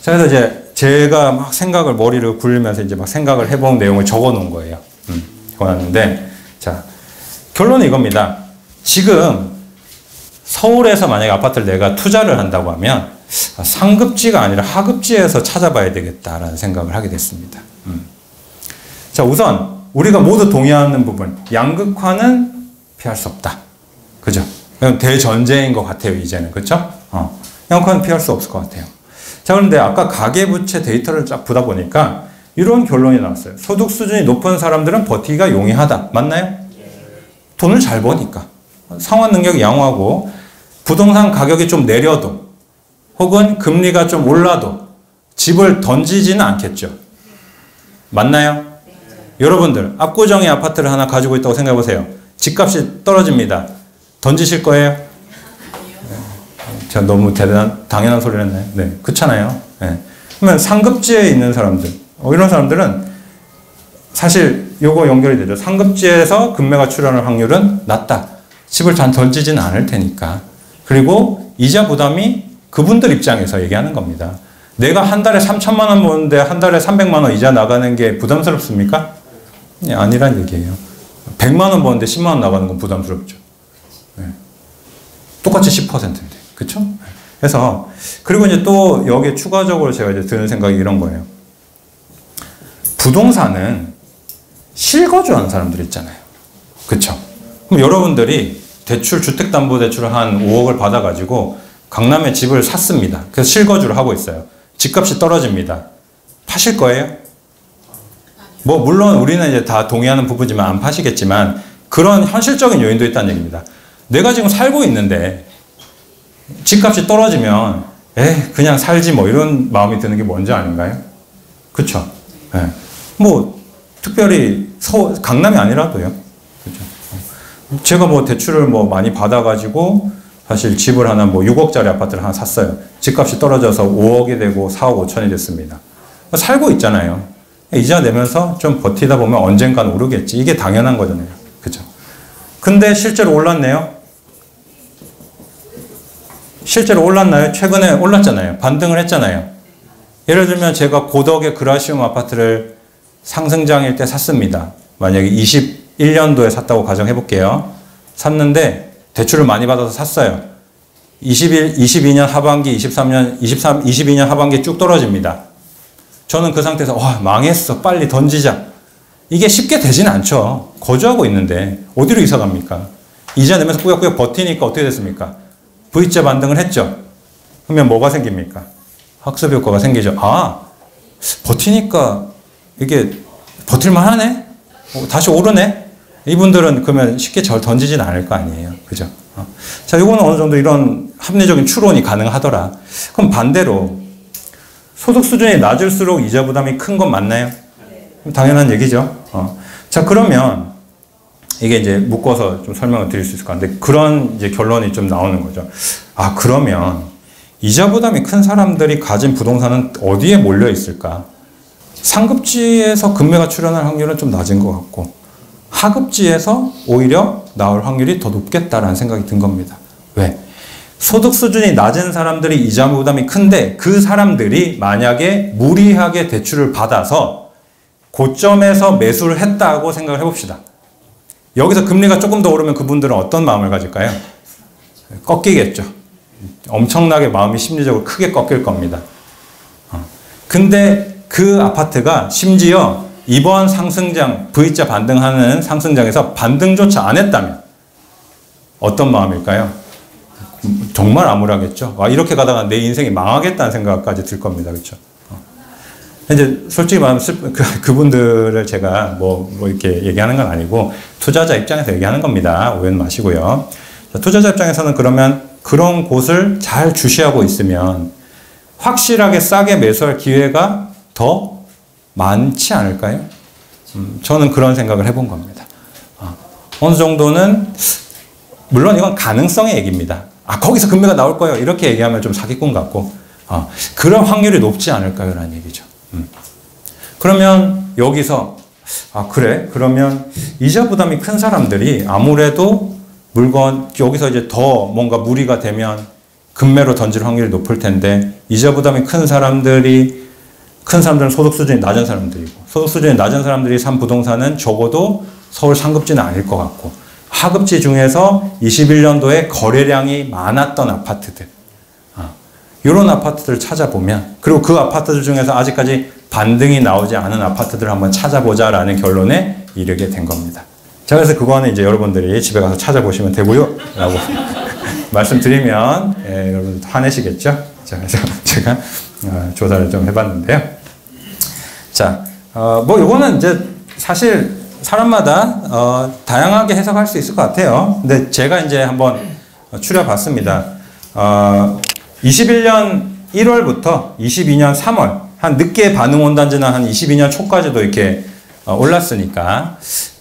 자, 그래서 이제 제가 막 머리를 굴리면서 이제 막 생각을 해본 내용을 적어 놓은 거예요. 적어놨는데, 자, 결론은 이겁니다. 지금 서울에서 만약에 아파트를 내가 투자를 한다고 하면 상급지가 아니라 하급지에서 찾아봐야 되겠다라는 생각을 하게 됐습니다. 자, 우선 우리가 모두 동의하는 부분, 양극화는 피할 수 없다. 그죠? 대전제인 것 같아요, 이제는. 그쵸? 양극화는 피할 수 없을 것 같아요. 자, 그런데 아까 가계부채 데이터를 쫙 보다 보니까 이런 결론이 나왔어요. 소득 수준이 높은 사람들은 버티기가 용이하다. 맞나요? 돈을 잘 버니까. 상환 능력이 양호하고 부동산 가격이 좀 내려도 혹은 금리가 좀 올라도 집을 던지지는 않겠죠. 맞나요? 여러분들 압구정의 아파트를 하나 가지고 있다고 생각해 보세요. 집값이 떨어집니다. 던지실 거예요? 제가 너무 당연한 소리를 했나요? 네, 그렇잖아요. 네. 그러면 상급지에 있는 사람들, 이런 사람들은 사실 요거 연결이 되죠. 상급지에서 금매가 출현할 확률은 낮다. 집을 잘 던지지는 않을 테니까. 그리고 이자 부담이 그분들 입장에서 얘기하는 겁니다. 내가 한 달에 3천만 원 버는데 한 달에 300만 원 이자 나가는 게 부담스럽습니까? 네, 아니란 얘기예요. 100만 원 버는데 10만 원 나가는 건 부담스럽죠. 네. 똑같이 10%인데. 그쵸? 그래서, 그리고 이제 또 여기에 추가적으로 제가 이제 드는 생각이 이런 거예요. 부동산은 실거주하는 사람들 있잖아요. 그쵸? 그럼 여러분들이 대출, 주택담보대출을 한 5억을 받아가지고 강남에 집을 샀습니다. 그래서 실거주를 하고 있어요. 집값이 떨어집니다. 파실 거예요? 뭐, 물론 우리는 이제 다 동의하는 부분이지만 안 파시겠지만 그런 현실적인 요인도 있다는 얘기입니다. 내가 지금 살고 있는데 집값이 떨어지면 그냥 살지 뭐 이런 마음이 드는 게 먼저 아닌가요? 그쵸? 네. 뭐 특별히 강남이 아니라도요. 그쵸? 제가 뭐 대출을 뭐 많이 받아가지고 사실 집을 하나 뭐 6억짜리 아파트를 하나 샀어요. 집값이 떨어져서 5억이 되고 4억 5천이 됐습니다. 살고 있잖아요. 이자 내면서 좀 버티다 보면 언젠간 오르겠지. 이게 당연한 거잖아요. 그죠? 근데 실제로 올랐네요. 실제로 올랐나요? 최근에 올랐잖아요. 반등을 했잖아요. 예를 들면 제가 고덕의 그라시움 아파트를 상승장일 때 샀습니다. 만약에 21년도에 샀다고 가정해 볼게요. 샀는데 대출을 많이 받아서 샀어요. 22년 하반기, 22년 하반기 쭉 떨어집니다. 저는 그 상태에서 와 망했어. 빨리 던지자. 이게 쉽게 되진 않죠. 거주하고 있는데 어디로 이사 갑니까? 이자 내면서 꾸역꾸역 버티니까 어떻게 됐습니까? V자 반등을 했죠. 그러면 뭐가 생깁니까? 학습 효과가 생기죠. 아, 버티니까 이게 버틸만 하네? 다시 오르네? 이분들은 그러면 쉽게 절 던지진 않을 거 아니에요. 그죠? 자, 이거는 어느 정도 이런 합리적인 추론이 가능하더라. 그럼 반대로 소득 수준이 낮을수록 이자 부담이 큰 건 맞나요? 당연한 얘기죠. 자, 그러면 이게 이제 묶어서 좀 설명을 드릴 수 있을 것 같은데 그런 이제 결론이 좀 나오는 거죠. 아, 그러면 이자 부담이 큰 사람들이 가진 부동산은 어디에 몰려 있을까? 상급지에서 금매가 출현할 확률은 좀 낮은 것 같고 하급지에서 오히려 나올 확률이 더 높겠다라는 생각이 든 겁니다. 왜? 소득 수준이 낮은 사람들이 이자 부담이 큰데 그 사람들이 만약에 무리하게 대출을 받아서 고점에서 매수를 했다고 생각을 해봅시다. 여기서 금리가 조금 더 오르면 그분들은 어떤 마음을 가질까요? 꺾이겠죠. 엄청나게 마음이 심리적으로 크게 꺾일 겁니다. 근데 그 아파트가 심지어 이번 상승장, V자 반등하는 상승장에서 반등조차 안 했다면 어떤 마음일까요? 정말 암울하겠죠. 와, 이렇게 가다가 내 인생이 망하겠다는 생각까지 들 겁니다. 그렇죠? 이제 솔직히 말하면 그분들을 제가 뭐 이렇게 얘기하는 건 아니고 투자자 입장에서 얘기하는 겁니다. 오해는 마시고요. 자, 투자자 입장에서는 그러면 그런 곳을 잘 주시하고 있으면 확실하게 싸게 매수할 기회가 더 많지 않을까요? 저는 그런 생각을 해본 겁니다. 어느 정도는 물론 이건 가능성의 얘기입니다. 아, 거기서 금매가 나올 거예요. 이렇게 얘기하면 좀 사기꾼 같고 그런 확률이 높지 않을까요? 라는 얘기죠. 그러면 여기서 아, 그래? 그러면 이자 부담이 큰 사람들이 아무래도 물건 여기서 이제 더 뭔가 무리가 되면 금매로 던질 확률이 높을 텐데 이자 부담이 큰 사람들은 소득 수준이 낮은 사람들이고 소득 수준이 낮은 사람들이 산 부동산은 적어도 서울 상급지는 아닐 것 같고 하급지 중에서 21년도에 거래량이 많았던 아파트들 이런 아파트들을 찾아보면 그리고 그 아파트들 중에서 아직까지 반등이 나오지 않은 아파트들을 한번 찾아보자라는 결론에 이르게 된 겁니다. 자, 그래서 그거는 이제 여러분들이 집에 가서 찾아보시면 되고요. 라고 말씀드리면, 여러분 화내시겠죠? 자, 그래서 제가 조사를 좀 해봤는데요. 자, 뭐 요거는 이제 사실 사람마다 다양하게 해석할 수 있을 것 같아요. 근데 제가 이제 한번 추려봤습니다. 21년 1월부터 22년 3월, 한 늦게 반응 온 단지는 한 22년 초까지도 이렇게 올랐으니까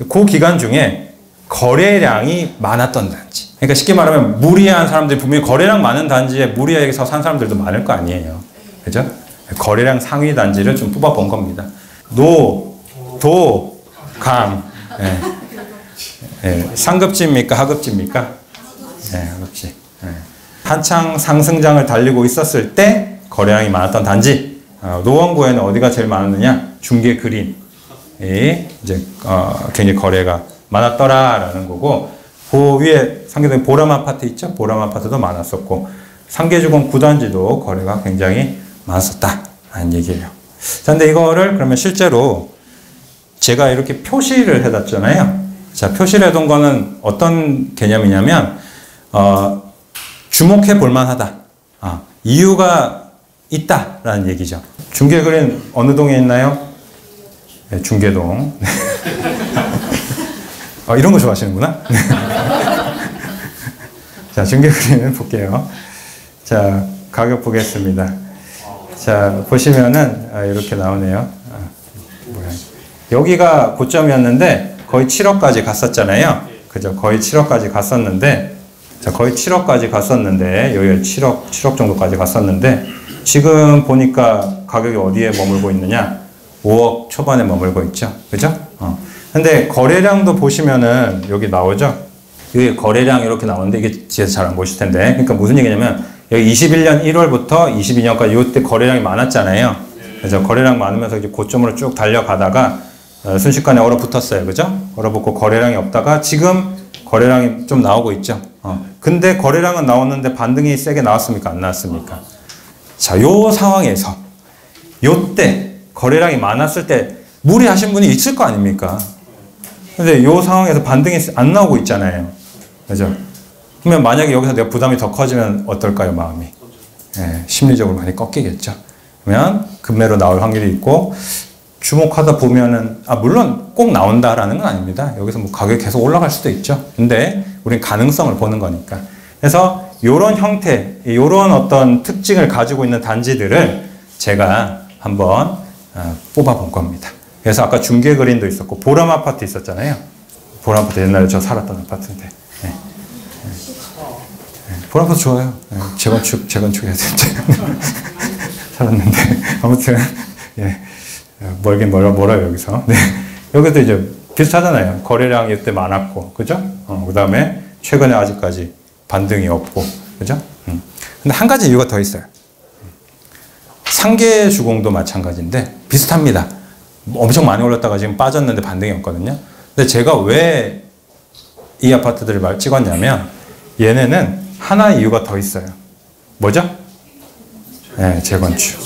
그 기간 중에 거래량이 많았던 단지. 그러니까 쉽게 말하면 무리한 사람들이 분명히 거래량 많은 단지에 무리해서 산 사람들도 많을 거 아니에요. 그죠? 거래량 상위 단지를 좀 뽑아본 겁니다. 강. 상급지입니까? 하급지입니까? 하급지. 한창 상승장을 달리고 있었을 때 거래량이 많았던 단지. 노원구에는 어디가 제일 많았느냐? 중계 그린이 이제 굉장히 거래가 많았더라라는 거고, 그 위에 상계동에 보람 아파트 있죠? 보람 아파트도 많았었고, 상계주공 9단지도 거래가 굉장히 많았었다라는 얘기예요. 자, 근데 이거를 그러면 실제로 제가 이렇게 표시를 해놨잖아요. 자, 표시를 해둔 거는 어떤 개념이냐면, 주목해 볼 만하다. 이유가 있다라는 얘기죠. 중계그린 어느 동에 있나요? 네, 중계동. 이런 거 좋아하시는구나. 자, 중계그린을 볼게요. 자, 가격 보겠습니다. 자, 보시면은 이렇게 나오네요. 여기가 고점이었는데 거의 7억까지 갔었잖아요. 그죠? 거의 7억까지 갔었는데, 자, 거의 7억까지 갔었는데, 여기 7억 정도까지 갔었는데, 지금 보니까 가격이 어디에 머물고 있느냐? 5억 초반에 머물고 있죠. 그죠? 근데 거래량도 보시면은 여기 나오죠? 여기 거래량 이렇게 나오는데 이게 뒤에서 잘 안 보실 텐데. 그러니까 무슨 얘기냐면, 여기 21년 1월부터 22년까지 이때 거래량이 많았잖아요. 그죠? 거래량 많으면서 이제 고점으로 쭉 달려가다가 순식간에 얼어붙었어요. 그죠? 얼어붙고 거래량이 없다가 지금 거래량이 좀 나오고 있죠. 근데 거래량은 나왔는데 반등이 세게 나왔습니까? 안 나왔습니까? 자, 요 상황에서 요때 거래량이 많았을 때 무리하신 분이 있을 거 아닙니까? 근데 요 상황에서 반등이 안 나오고 있잖아요. 그죠? 그러면 만약에 여기서 내가 부담이 더 커지면 어떨까요, 마음이? 심리적으로 많이 꺾이겠죠. 그러면 급매로 나올 확률이 있고, 주목하다 보면은, 물론 꼭 나온다라는 건 아닙니다. 여기서 뭐 가격이 계속 올라갈 수도 있죠. 근데 우린 가능성을 보는 거니까. 그래서 요런 형태, 요런 어떤 특징을 가지고 있는 단지들을 제가 한번 뽑아 본 겁니다. 그래서 아까 중계그린도 있었고, 보람 아파트 있었잖아요. 보람 아파트 옛날에 저 살았던 아파트인데. 보람 아파트 좋아요. 재건축해야 되는데. 살았는데. 아무튼, 멀긴 멀어요, 여기서. 네. 여기도 이제 비슷하잖아요. 거래량이 이때 많았고, 그죠? 그 다음에 최근에 아직까지 반등이 없고, 그죠? 근데 한 가지 이유가 더 있어요. 상계주공도 마찬가지인데, 비슷합니다. 엄청 많이 올랐다가 지금 빠졌는데 반등이 없거든요. 근데 제가 왜 이 아파트들을 찍었냐면, 얘네는 하나의 이유가 더 있어요. 뭐죠? 재건축.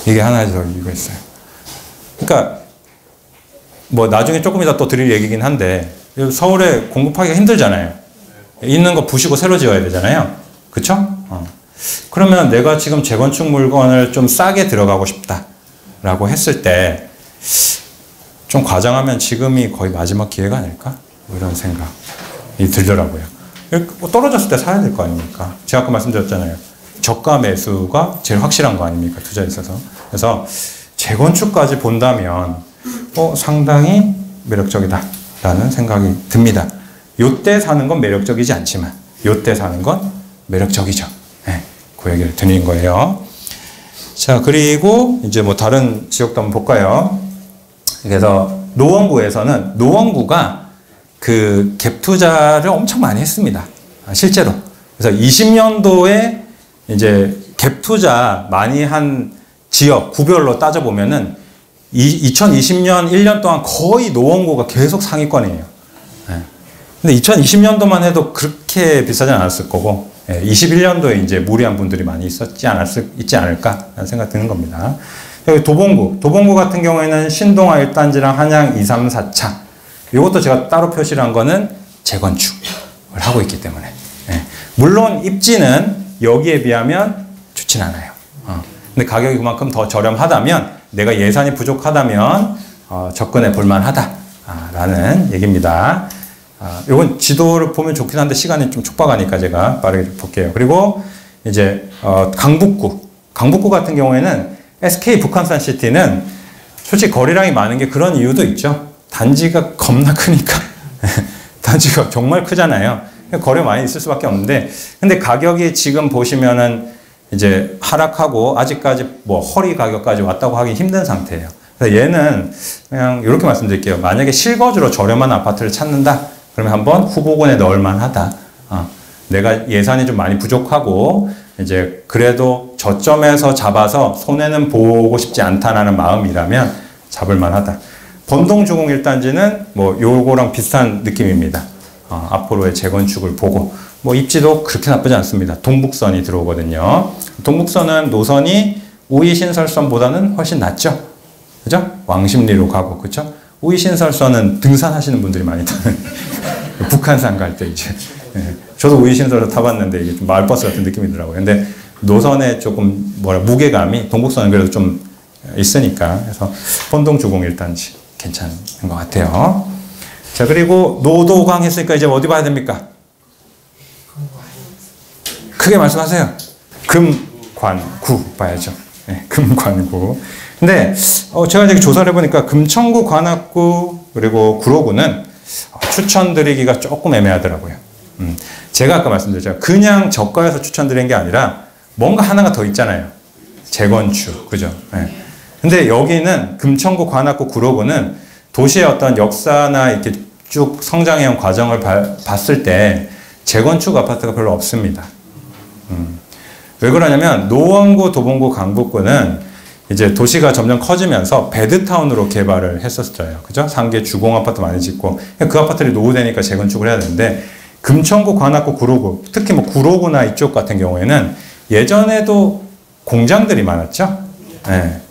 이게 하나의 더 이유가 있어요. 그러니까 뭐 나중에 조금 이따 또 드릴 얘기긴 한데, 서울에 공급하기가 힘들잖아요. 있는 거 부시고 새로 지어야 되잖아요. 그쵸? 그러면 내가 지금 재건축 물건을 좀 싸게 들어가고 싶다라고 했을 때, 좀 과장하면 지금이 거의 마지막 기회가 아닐까? 뭐 이런 생각이 들더라고요. 떨어졌을 때 사야 될 거 아닙니까? 제가 아까 말씀드렸잖아요. 저가 매수가 제일 확실한 거 아닙니까? 투자에 있어서. 그래서 재건축까지 본다면 상당히 매력적이다라는 생각이 듭니다. 요때 사는 건 매력적이지 않지만 요때 사는 건 매력적이죠. 그 얘기를 드린 거예요. 자, 그리고 이제 뭐 다른 지역도 한번 볼까요? 그래서 노원구에서는 노원구가 그 갭 투자를 엄청 많이 했습니다. 실제로. 그래서 20년도에 이제 갭 투자 많이 한 지역, 구별로 따져보면은 2020년 1년 동안 거의 노원구가 계속 상위권이에요. 근데 2020년도만 해도 그렇게 비싸진 않았을 거고, 21년도에 이제 무리한 분들이 많이 있지 않을까 라는 생각 드는 겁니다. 여기 도봉구 같은 경우에는 신동아 1단지랑 한양 2, 3, 4차. 이것도 제가 따로 표시를 한 거는 재건축을 하고 있기 때문에. 물론 입지는 여기에 비하면 좋진 않아요. 근데 가격이 그만큼 더 저렴하다면, 내가 예산이 부족하다면 접근해 볼만하다라는 얘기입니다. 이건 지도를 보면 좋긴 한데 시간이 좀 촉박하니까 제가 빠르게 볼게요. 그리고 이제 강북구 같은 경우에는 SK 북한산 시티는 솔직히 거래량이 많은 게 그런 이유도 있죠. 단지가 겁나 크니까. 단지가 정말 크잖아요. 거래 많이 있을 수밖에 없는데, 근데 가격이 지금 보시면은 이제 하락하고 아직까지 뭐 허리 가격까지 왔다고 하기 힘든 상태예요. 그래서 얘는 그냥 이렇게 말씀드릴게요. 만약에 실거주로 저렴한 아파트를 찾는다, 그러면 한번 후보군에 넣을 만하다. 내가 예산이 좀 많이 부족하고 이제 그래도 저점에서 잡아서 손해는 보고 싶지 않다라는 마음이라면 잡을 만하다. 번동주공 1단지는 뭐 요거랑 비슷한 느낌입니다. 앞으로의 재건축을 보고 뭐 입지도 그렇게 나쁘지 않습니다. 동북선이 들어오거든요. 동북선은 노선이 우이신설선보다는 훨씬 낫죠. 그죠? 왕십리로 가고, 그죠? 우이신설선은 등산하시는 분들이 많이 타는 북한산 갈 때 이제. 저도 우이신설을 타봤는데 이게 좀 마을버스 같은 느낌이더라고요. 근데 노선에 조금 무게감이 동북선은 그래도 좀 있으니까. 그래서 번동주공 1단지 괜찮은 것 같아요. 자, 그리고 노도강 했으니까 이제 어디 봐야 됩니까? 크게 말씀하세요. 금관구 봐야죠. 금관구. 근데 제가 이제 조사를 해보니까 금천구, 관악구, 그리고 구로구는 추천드리기가 조금 애매하더라고요. 제가 아까 말씀드렸죠. 그냥 저가에서 추천드린 게 아니라 뭔가 하나가 더 있잖아요. 재건축, 그죠? 근데 여기는 금천구, 관악구, 구로구는 도시의 어떤 역사나 이렇게 쭉 성장해온 과정을 봤을 때 재건축 아파트가 별로 없습니다. 왜 그러냐면 노원구, 도봉구, 강북구는 이제 도시가 점점 커지면서 베드타운으로 개발을 했었어요. 그죠? 상계 주공 아파트 많이 짓고 그 아파트들이 노후되니까 재건축을 해야 되는데, 금천구, 관악구, 구로구, 특히 뭐 구로구나 이쪽 같은 경우에는 예전에도 공장들이 많았죠.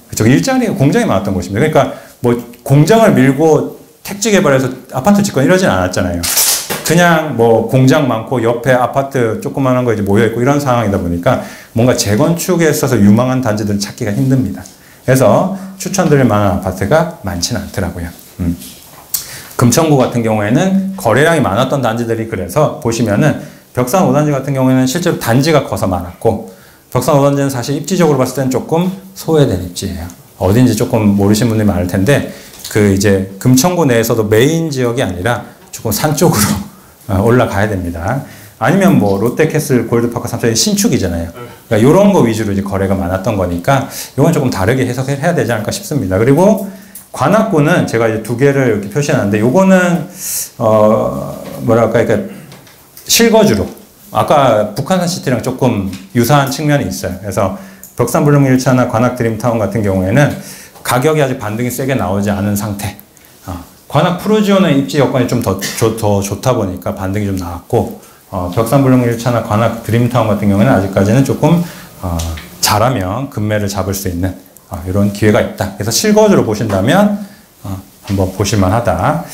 그쪽 일자리가 공장이 많았던 곳입니다. 그러니까 뭐 공장을 밀고 택지 개발해서 아파트 짓거나 이러진 않았잖아요. 그냥 뭐 공장 많고 옆에 아파트 조그만한 거 이제 모여있고 이런 상황이다 보니까 뭔가 재건축에 있어서 유망한 단지들을 찾기가 힘듭니다. 그래서 추천드릴 만한 아파트가 많지는 않더라고요. 금천구 같은 경우에는 거래량이 많았던 단지들이, 그래서 보시면은 벽산 5단지 같은 경우에는 실제로 단지가 커서 많았고, 벽산 5단지는 사실 입지적으로 봤을 때는 조금 소외된 입지예요. 어딘지 조금 모르시는 분들이 많을 텐데, 그 이제 금천구 내에서도 메인 지역이 아니라 조금 산 쪽으로 올라가야 됩니다. 아니면 뭐 롯데캐슬 골드파크 3차의 신축이잖아요. 그러니까 이런 거 위주로 이제 거래가 많았던 거니까 이건 조금 다르게 해석해야 되지 않을까 싶습니다. 그리고 관악구는 제가 이제 두 개를 이렇게 표시해놨는데, 요거는 뭐랄까, 그러니까 실거주로 아까 북한산 시티랑 조금 유사한 측면이 있어요. 그래서 벽산불릉 1차나 관악 드림타운 같은 경우에는 가격이 아직 반등이 세게 나오지 않은 상태. 관악 프루지오는 입지 여건이 좀 더 좋다 보니까 반등이 좀 나왔고, 벽산불릉 1차나 관악 드림타운 같은 경우에는 아직까지는 조금 잘하면 급매를 잡을 수 있는 이런 기회가 있다. 그래서 실거주로 보신다면 한번 보실만 하다.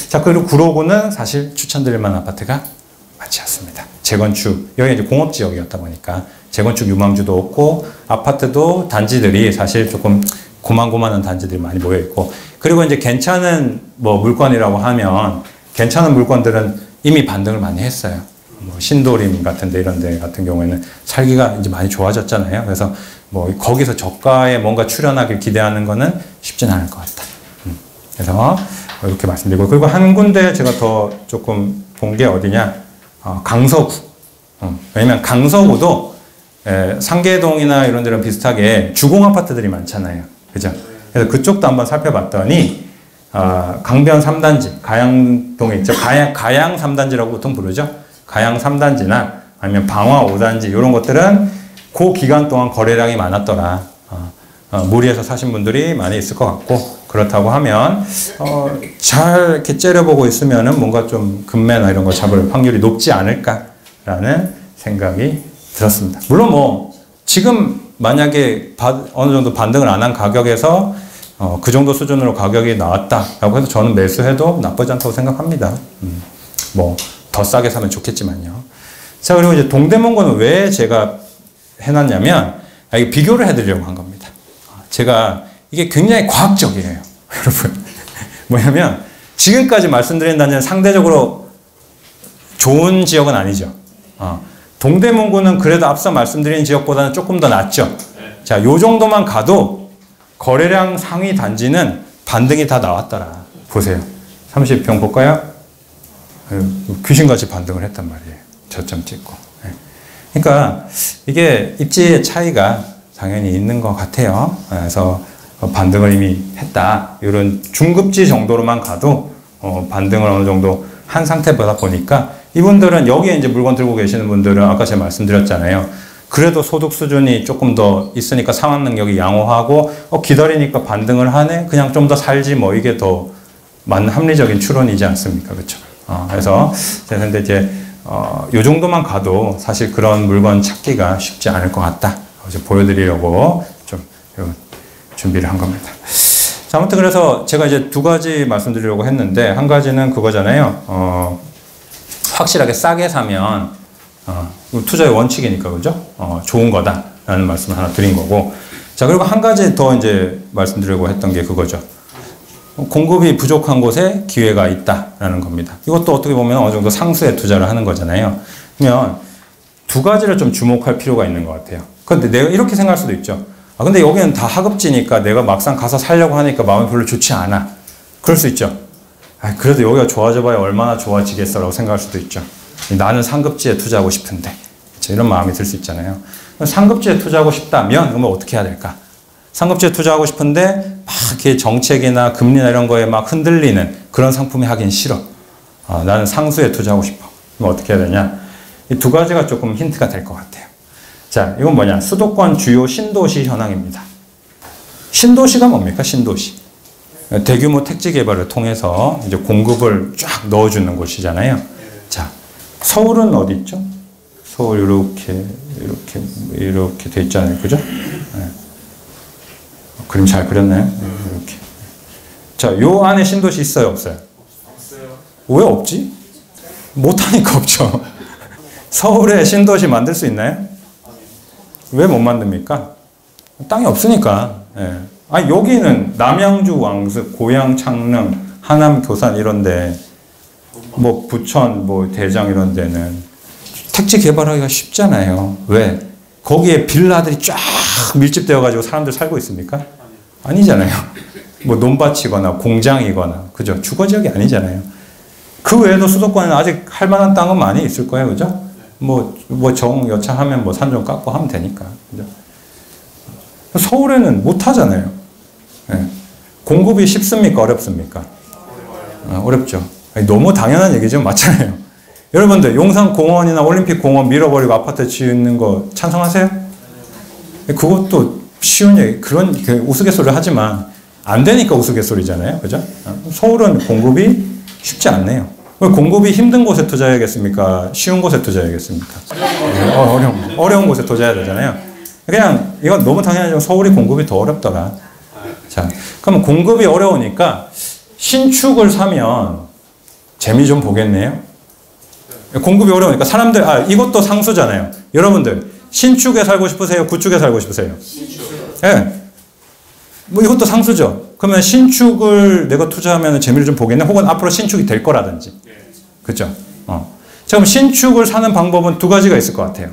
자, 그리고 구로구는 사실 추천드릴 만한 아파트가 많지 않습니다. 재건축, 여기 이제 공업지역이었다 보니까 재건축 유망주도 없고, 아파트도 단지들이 사실 조금 고만고만한 단지들이 많이 모여있고, 그리고 이제 괜찮은 뭐 물건이라고 하면, 괜찮은 물건들은 이미 반등을 많이 했어요. 뭐 신도림 같은 데 이런 데 같은 경우에는 살기가 이제 많이 좋아졌잖아요. 그래서 뭐 거기서 저가에 뭔가 출현하길 기대하는 거는 쉽진 않을 것 같다. 그래서 이렇게 말씀드리고, 그리고 한 군데 제가 더 조금 본 게 어디냐, 강서구. 왜냐면 강서구도 상계동이나 이런 데랑 비슷하게 주공 아파트들이 많잖아요. 그죠? 그래서 그쪽도 한번 살펴봤더니 강변 3단지, 가양동에 있죠. 가양 3단지라고 보통 부르죠. 가양 3단지나 아니면 방화 5단지 이런 것들은 그 기간 동안 거래량이 많았더라. 무리해서 사신 분들이 많이 있을 것 같고, 그렇다고 하면 잘 이렇게 째려보고 있으면은 뭔가 좀 급매나 이런 거 잡을 확률이 높지 않을까라는 생각이 들었습니다. 물론 뭐 지금 만약에 어느 정도 반등을 안 한 가격에서 그 정도 수준으로 가격이 나왔다라고 해서 저는 매수해도 나쁘지 않다고 생각합니다. 뭐 더 싸게 사면 좋겠지만요. 자, 그리고 이제 동대문구는 왜 제가 해놨냐면 이게 비교를 해드리려고 한 겁니다. 제가 이게 굉장히 과학적이에요. 여러분 뭐냐면 지금까지 말씀드린 단지는 상대적으로 좋은 지역은 아니죠. 동대문구는 그래도 앞서 말씀드린 지역보다는 조금 더 낫죠. 자, 요 정도만 가도 거래량 상위 단지는 반등이 다 나왔더라. 보세요. 30평 볼까요? 귀신같이 반등을 했단 말이에요. 저점 찍고. 그러니까 이게 입지의 차이가 당연히 있는 것 같아요. 그래서 반등을 이미 했다. 이런 중급지 정도로만 가도 반등을 어느 정도 한 상태보다 보니까 이분들은 여기에 이제 물건 들고 계시는 분들은 아까 제가 말씀드렸잖아요. 그래도 소득 수준이 조금 더 있으니까 상환 능력이 양호하고 기다리니까 반등을 하네. 그냥 좀 더 살지 뭐 이게 더 맞는 합리적인 추론이지 않습니까? 그렇죠? 그래서 근데 이제 요 정도만 가도 사실 그런 물건 찾기가 쉽지 않을 것 같다. 이제 보여드리려고 좀 준비를 한 겁니다. 자, 아무튼 그래서 제가 이제 두 가지 말씀드리려고 했는데 한 가지는 그거잖아요. 확실하게 싸게 사면 투자의 원칙이니까 그죠? 좋은 거다라는 말씀을 하나 드린 거고. 자, 그리고 한 가지 더 이제 말씀드리려고 했던 게 그거죠. 공급이 부족한 곳에 기회가 있다라는 겁니다. 이것도 어떻게 보면 어느 정도 상수에 투자를 하는 거잖아요. 그러면 두 가지를 좀 주목할 필요가 있는 것 같아요. 근데 내가 이렇게 생각할 수도 있죠. 근데 여기는 다 하급지니까 내가 막상 가서 살려고 하니까 마음이 별로 좋지 않아. 그럴 수 있죠. 그래도 여기가 좋아져 봐야 얼마나 좋아지겠어라고 생각할 수도 있죠. 나는 상급지에 투자하고 싶은데. 그렇죠? 이런 마음이 들 수 있잖아요. 상급지에 투자하고 싶다면 그러면 어떻게 해야 될까? 상급지에 투자하고 싶은데 막 이렇게 정책이나 금리나 이런 거에 막 흔들리는 그런 상품이 하긴 싫어. 나는 상수에 투자하고 싶어. 그럼 어떻게 해야 되냐? 이 두 가지가 조금 힌트가 될 것 같아요. 자, 이건 뭐냐? 수도권 주요 신도시 현황입니다. 신도시가 뭡니까? 신도시. 대규모 택지 개발을 통해서 이제 공급을 쫙 넣어주는 곳이잖아요. 자, 서울은 어디 있죠? 서울 이렇게 돼 있잖아요. 그죠? 네. 그림 잘 그렸나요? 이렇게. 자, 요 안에 신도시 있어요? 없어요? 없어요. 왜 없지? 못하니까 없죠. 서울에 신도시 만들 수 있나요? 왜 못 만듭니까? 땅이 없으니까. 예. 여기는 남양주, 왕습, 고양, 창릉, 하남, 교산 이런데 뭐 부천, 뭐 대장 이런 데는 택지 개발하기가 쉽잖아요. 왜? 거기에 빌라들이 쫙 밀집되어 가지고 사람들 살고 있습니까? 아니잖아요. 뭐 논밭이거나 공장이거나 그죠? 주거지역이 아니잖아요. 그 외에도 수도권에는 아직 할 만한 땅은 많이 있을 거예요. 그죠? 뭐 여차하면 뭐 산 좀 깎고 하면 되니까. 그죠? 서울에는 못 하잖아요. 네. 공급이 쉽습니까? 어렵습니까? 어렵죠. 너무 당연한 얘기죠. 맞잖아요. 여러분들 용산공원이나 올림픽공원 밀어버리고 아파트 짓는 거 찬성하세요? 그것도 쉬운 얘기, 그런 우스갯소리를 하지만 안 되니까 우스갯소리잖아요. 그죠? 서울은 공급이 쉽지 않네요. 공급이 힘든 곳에 투자해야겠습니까? 쉬운 곳에 투자해야겠습니까? 어려운 곳에 투자해야 되잖아요. 그냥 이건 너무 당연하지만 서울이 공급이 더 어렵더라. 자, 그럼 공급이 어려우니까 신축을 사면 재미 좀 보겠네요. 공급이 어려우니까 사람들 이것도 상수잖아요. 여러분들 신축에 살고 싶으세요? 구축에 살고 싶으세요? 신축. 예. 뭐 이것도 상수죠. 그러면 신축을 내가 투자하면 재미를 좀 보겠네. 혹은 앞으로 신축이 될 거라든지. 그렇죠? 자, 그럼 신축을 사는 방법은 두 가지가 있을 것 같아요.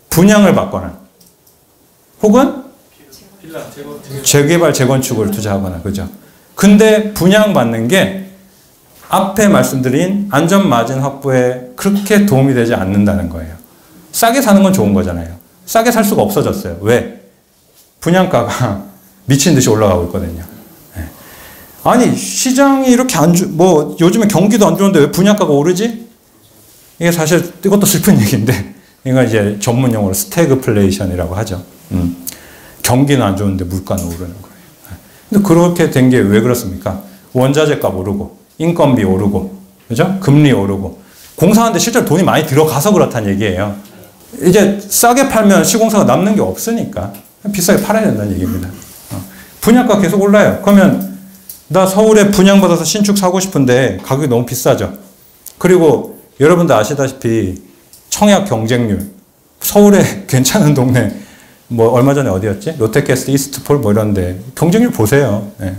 분양을 받거나 혹은 재개발, 재건축을 투자하거나. 그죠? 근데 분양받는 게 앞에 말씀드린 안전마진 확보에 그렇게 도움이 되지 않는다는 거예요. 싸게 사는 건 좋은 거잖아요. 싸게 살 수가 없어졌어요. 왜? 분양가가 미친 듯이 올라가고 있거든요. 네. 아니, 시장이 이렇게 요즘에 경기도 안 좋은데 왜 분양가가 오르지? 이게 사실 이것도 슬픈 얘기인데, 이건 이제 전문용어로 스태그플레이션이라고 하죠. 경기는 안 좋은데 물가는 오르는 거예요. 근데 그렇게 된 게 왜 그렇습니까? 원자재 값 오르고, 인건비 오르고, 그죠? 금리 오르고, 공사하는데 실제로 돈이 많이 들어가서 그렇다는 얘기예요. 이제 싸게 팔면 시공사가 남는 게 없으니까 비싸게 팔아야 된다는 얘기입니다. 분양가 계속 올라요. 그러면 나 서울에 분양받아서 신축 사고 싶은데 가격이 너무 비싸죠. 그리고 여러분도 아시다시피 청약 경쟁률, 서울에 괜찮은 동네, 뭐 얼마 전에 어디였지? 롯데캐슬 이스트폴 뭐 이런데 경쟁률 보세요. 네.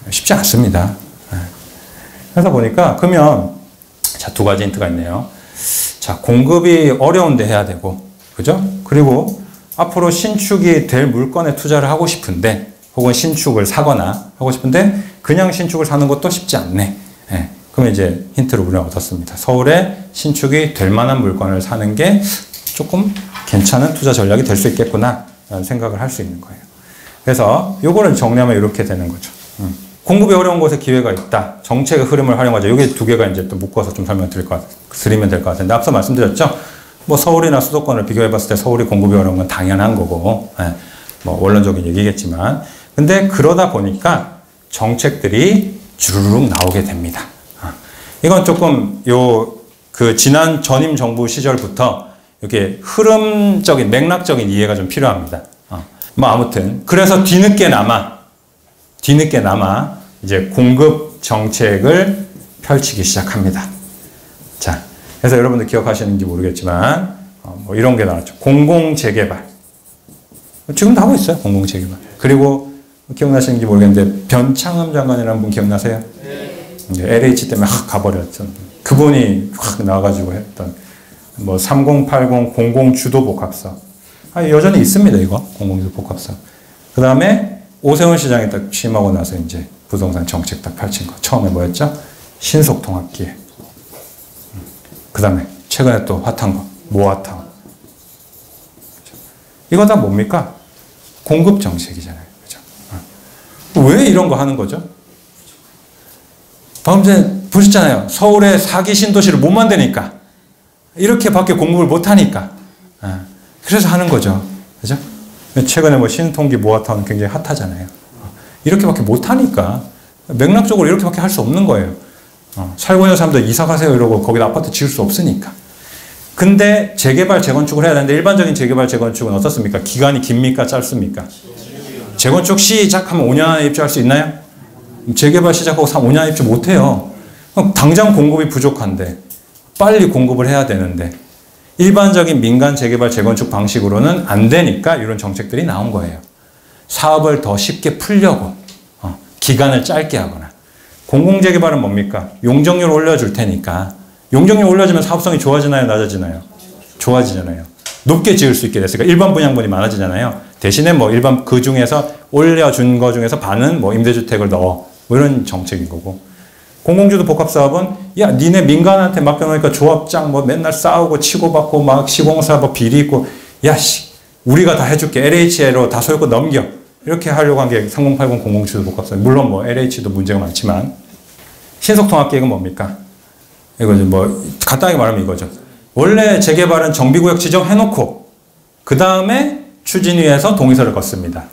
쉽지 않습니다. 네. 그래서 보니까 그러면 자, 두 가지 힌트가 있네요. 자, 공급이 어려운데 해야 되고, 그죠? 그리고 앞으로 신축이 될 물건에 투자를 하고 싶은데, 혹은 신축을 사거나 하고 싶은데 그냥 신축을 사는 것도 쉽지 않네. 네. 그러면 이제 힌트를 우리가 얻었습니다. 서울에 신축이 될 만한 물건을 사는 게 조금 괜찮은 투자 전략이 될 수 있겠구나 라는 생각을 할 수 있는 거예요. 그래서 요거를 정리하면 이렇게 되는 거죠. 공급이 어려운 곳에 기회가 있다. 정책의 흐름을 활용하자. 여기 두 개가 이제 또 묶어서 좀 설명드리면 될 것 같은데, 앞서 말씀드렸죠. 뭐 서울이나 수도권을 비교해 봤을 때 서울이 공급이 어려운 건 당연한 거고, 네. 뭐 원론적인 얘기겠지만, 근데 그러다 보니까 정책들이 주르륵 나오게 됩니다. 이건 조금 그 지난 전임 정부 시절부터 이렇게 흐름적인 맥락적인 이해가 좀 필요합니다. 뭐 아무튼 그래서 뒤늦게나마 이제 공급 정책을 펼치기 시작합니다. 자, 그래서 여러분들 기억하시는지 모르겠지만 뭐 이런 게 나왔죠. 공공재개발. 지금도 하고 있어요. 공공재개발. 그리고 기억나시는지 모르겠는데 변창흠 장관이라는 분 기억나세요? 네. LH 때문에 확 가버렸죠. 그분이 확 나와가지고 했던 뭐 3080 공공주도복합사. 여전히 있습니다. 이거 공공주도복합사. 그 다음에 오세훈 시장이 딱 취임하고 나서 이제 부동산 정책 딱 펼친 거. 처음에 뭐였죠? 신속통합기획. 그 다음에 최근에 또 핫한 거. 모아타운. 이거 다 뭡니까? 공급 정책이잖아요. 그죠? 왜 이런 거 하는 거죠? 방금 전에 보셨잖아요. 서울에 4기 신도시를 못 만드니까. 이렇게밖에 공급을 못 하니까. 그래서 하는 거죠. 그죠? 최근에 뭐 신통기 모아타운 굉장히 핫하잖아요. 이렇게밖에 못 하니까. 맥락적으로 이렇게밖에 할 수 없는 거예요. 살고 있는 사람들 이사 가세요 이러고 거기다 아파트 지을 수 없으니까. 근데 재개발, 재건축을 해야 되는데 일반적인 재개발, 재건축은 어떻습니까? 기간이 깁니까? 짧습니까? 재건축 시작하면 5년 안에 입주할 수 있나요? 재개발 시작하고 5년 안에 입주 못해요. 당장 공급이 부족한데 빨리 공급을 해야 되는데 일반적인 민간 재개발, 재건축 방식으로는 안 되니까 이런 정책들이 나온 거예요. 사업을 더 쉽게 풀려고 기간을 짧게 하거나. 공공재개발은 뭡니까? 용적률 올려줄 테니까. 용적률 올려주면 사업성이 좋아지나요? 낮아지나요? 좋아지잖아요. 높게 지을 수 있게 됐으니까 일반 분양분이 많아지잖아요. 대신에 뭐 일반 그 중에서 올려준 거 중에서 반은 뭐 임대주택을 넣어. 뭐 이런 정책인 거고. 공공주도 복합사업은 야 니네 민간한테 맡겨놓으니까 조합장 뭐 맨날 싸우고 치고받고 막 시공사 뭐 비리 있고 야 씨 우리가 다 해줄게. LH로 다 소유권 넘겨. 이렇게 하려고 한 게 3080 공공주도 복합사업. 물론 뭐 LH도 문제가 많지만 신속통합계획은 뭡니까? 이거죠. 뭐 간단하게 말하면 이거죠. 원래 재개발은 정비구역 지정해놓고 그 다음에 추진위에서 동의서를 걷습니다.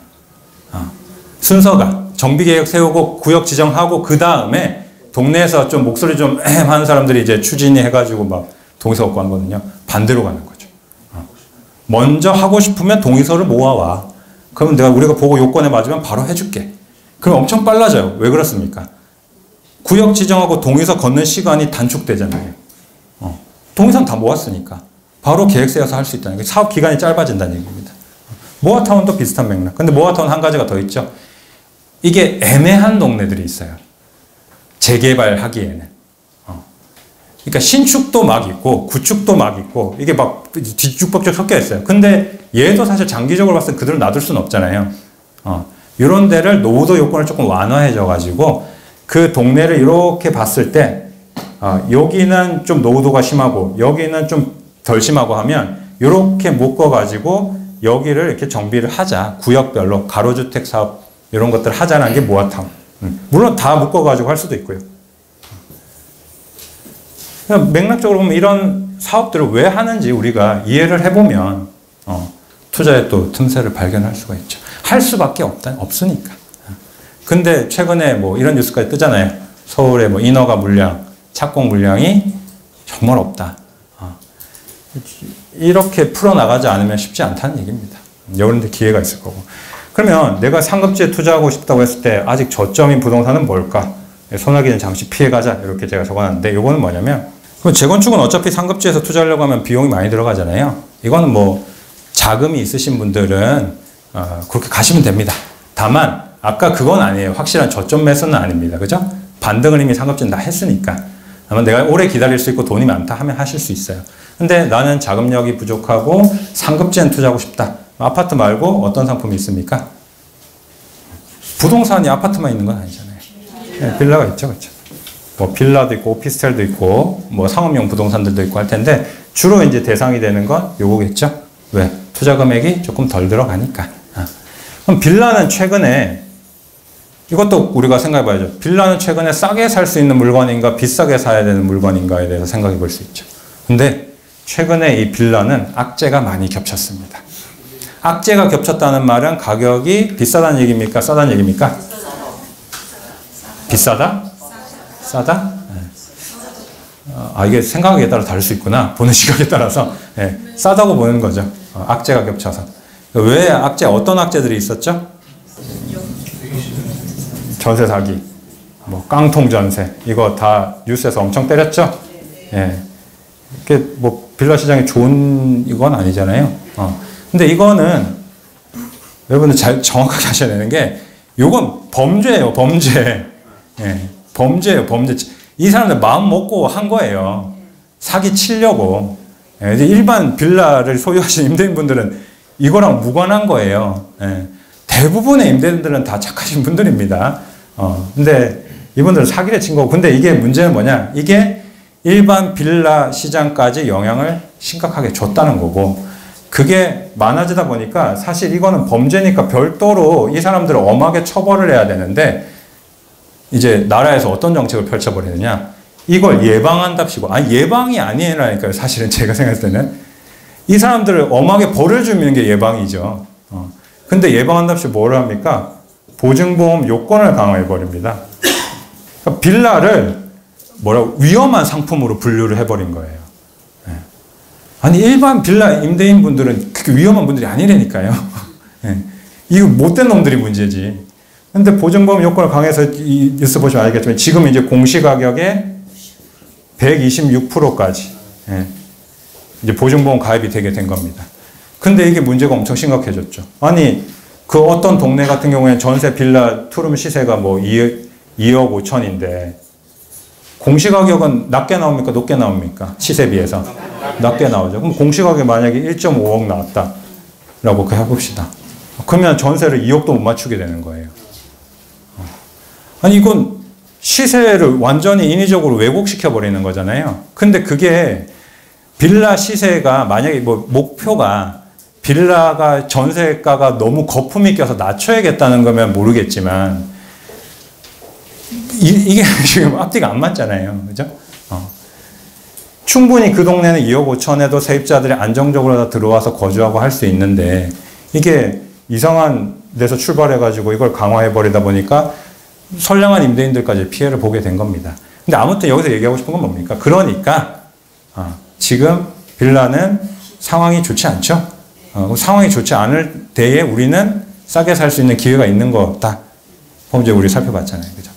순서가 정비계획 세우고 구역 지정하고 그 다음에 동네에서 좀 목소리 좀 하는 사람들이 이제 추진위 해가지고 막 동의서 걷고 하거든요. 반대로 가는 거죠. 먼저 하고 싶으면 동의서를 모아와. 그러면 우리가 보고 요건에 맞으면 바로 해줄게. 그럼 엄청 빨라져요. 왜 그렇습니까? 구역 지정하고 동의서 걷는 시간이 단축되잖아요. 동의서는 다 모았으니까 바로 계획 세워서 할 수 있다는 게 사업 기간이 짧아진다는 얘기입니다. 모아타운도 비슷한 맥락. 근데 모아타운 한 가지가 더 있죠. 이게 애매한 동네들이 있어요. 재개발하기에는. 그러니까 신축도 막 있고 구축도 막 있고 이게 막 뒤죽박죽 섞여 있어요. 근데 얘도 사실 장기적으로 봤을 때 그대로 놔둘 수는 없잖아요. 이런 데를 노후도 요건을 조금 완화해줘 가지고 그 동네를 이렇게 봤을 때 여기는 좀 노후도가 심하고 여기는 좀 덜 심하고 하면 이렇게 묶어가지고 여기를 이렇게 정비를 하자. 구역별로 가로주택 사업 이런 것들 하자는 게 모아타운. 물론 다 묶어가지고 할 수도 있고요. 맥락적으로 보면 이런 사업들을 왜 하는지 우리가 이해를 해보면 투자의 또 틈새를 발견할 수가 있죠. 할 수밖에 없으니까. 근데 최근에 뭐 이런 뉴스까지 뜨잖아요. 서울의 뭐 인허가 물량, 착공 물량이 정말 없다. 이렇게 풀어나가지 않으면 쉽지 않다는 얘기입니다. 여러분들 기회가 있을 거고. 그러면 내가 상급지에 투자하고 싶다고 했을 때 아직 저점인 부동산은 뭘까? 소나기는 잠시 피해가자 이렇게 제가 적어놨는데 이거는 뭐냐면 그럼 재건축은 어차피 상급지에서 투자하려고 하면 비용이 많이 들어가잖아요. 이거는 뭐 자금이 있으신 분들은 그렇게 가시면 됩니다. 다만 아까 그건 아니에요. 확실한 저점 매수는 아닙니다. 그죠? 반등을 이미 상급지는 다 했으니까. 아마 내가 오래 기다릴 수 있고 돈이 많다 하면 하실 수 있어요. 근데 나는 자금력이 부족하고 상급지엔 투자하고 싶다. 아파트 말고 어떤 상품이 있습니까? 부동산이 아파트만 있는 건 아니잖아요. 네, 빌라가 있죠. 그렇죠? 뭐 빌라도 있고 오피스텔도 있고 뭐 상업용 부동산들도 있고 할 텐데 주로 이제 대상이 되는 건 요거겠죠. 왜? 투자 금액이 조금 덜 들어가니까. 그럼 빌라는 최근에 이것도 우리가 생각해 봐야죠. 빌라는 최근에 싸게 살 수 있는 물건인가 비싸게 사야 되는 물건인가에 대해서 생각해 볼 수 있죠. 근데 최근에 이 빌라는 악재가 많이 겹쳤습니다. 악재가 겹쳤다는 말은 가격이 비싸다는 얘기입니까? 싸다는 얘기입니까? 비싸다? 싸다? 네. 이게 생각에 따라 다를 수 있구나. 보는 시각에 따라서. 네. 싸다고 보는 거죠. 악재가 겹쳐서. 왜 악재, 어떤 악재들이 있었죠? 전세 사기, 뭐 깡통 전세, 이거 다 뉴스에서 엄청 때렸죠? 예. 이게 뭐 빌라 시장이 좋은 이건 아니잖아요. 근데 이거는 여러분들 잘 정확하게 하셔야 되는 게 요건 범죄예요, 범죄. 예. 범죄예요, 범죄. 이 사람들 마음 먹고 한 거예요. 사기 치려고. 예. 일반 빌라를 소유하시는 임대인분들은 이거랑 무관한 거예요. 예. 대부분의 임대인들은 다 착하신 분들입니다. 근데 이분들은 사기를 친 거고. 근데 이게 문제는 뭐냐? 이게 일반 빌라 시장까지 영향을 심각하게 줬다는 거고. 그게 많아지다 보니까 사실 이거는 범죄니까 별도로 이 사람들을 엄하게 처벌을 해야 되는데 이제 나라에서 어떤 정책을 펼쳐버리느냐? 이걸 예방한답시고. 예방이 아니라니까요. 사실은 제가 생각할 때는. 이 사람들을 엄하게 벌을 주는 게 예방이죠. 근데 예방한답시고 뭐를 합니까? 보증보험 요건을 강화해버립니다. 그러니까 빌라를 위험한 상품으로 분류를 해버린 거예요. 네. 아니, 일반 빌라 임대인 분들은 그렇게 위험한 분들이 아니라니까요. 네. 이거 못된 놈들이 문제지. 근데 보증보험 요건을 강화해서 이 뉴스 보시면 알겠지만 지금 이제 공시가격의 126%까지 네. 이제 보증보험 가입이 되게 된 겁니다. 근데 이게 문제가 엄청 심각해졌죠. 아니, 그 어떤 동네 같은 경우에는 전세 빌라 투룸 시세가 뭐 2억 5천인데 공시가격은 낮게 나옵니까? 높게 나옵니까? 시세 비해서. 낮게 나오죠. 그럼 공시가격이 만약에 1.5억 나왔다라고 해봅시다. 그러면 전세를 2억도 못 맞추게 되는 거예요. 아니, 이건 시세를 완전히 인위적으로 왜곡시켜버리는 거잖아요. 근데 그게 빌라 시세가 만약에 뭐 목표가 빌라가 전세가가 너무 거품이 껴서 낮춰야겠다는 거면 모르겠지만 이게 지금 앞뒤가 안 맞잖아요. 그죠? 충분히 그 동네는 2억 5천에도 세입자들이 안정적으로 다 들어와서 거주하고 할 수 있는데 이게 이상한 데서 출발해가지고 이걸 강화해버리다 보니까 선량한 임대인들까지 피해를 보게 된 겁니다. 근데 아무튼 여기서 얘기하고 싶은 건 뭡니까? 그러니까 지금 빌라는 상황이 좋지 않죠? 상황이 좋지 않을 때에 우리는 싸게 살 수 있는 기회가 있는 거다. 범죄 우리 살펴봤잖아요. 그죠?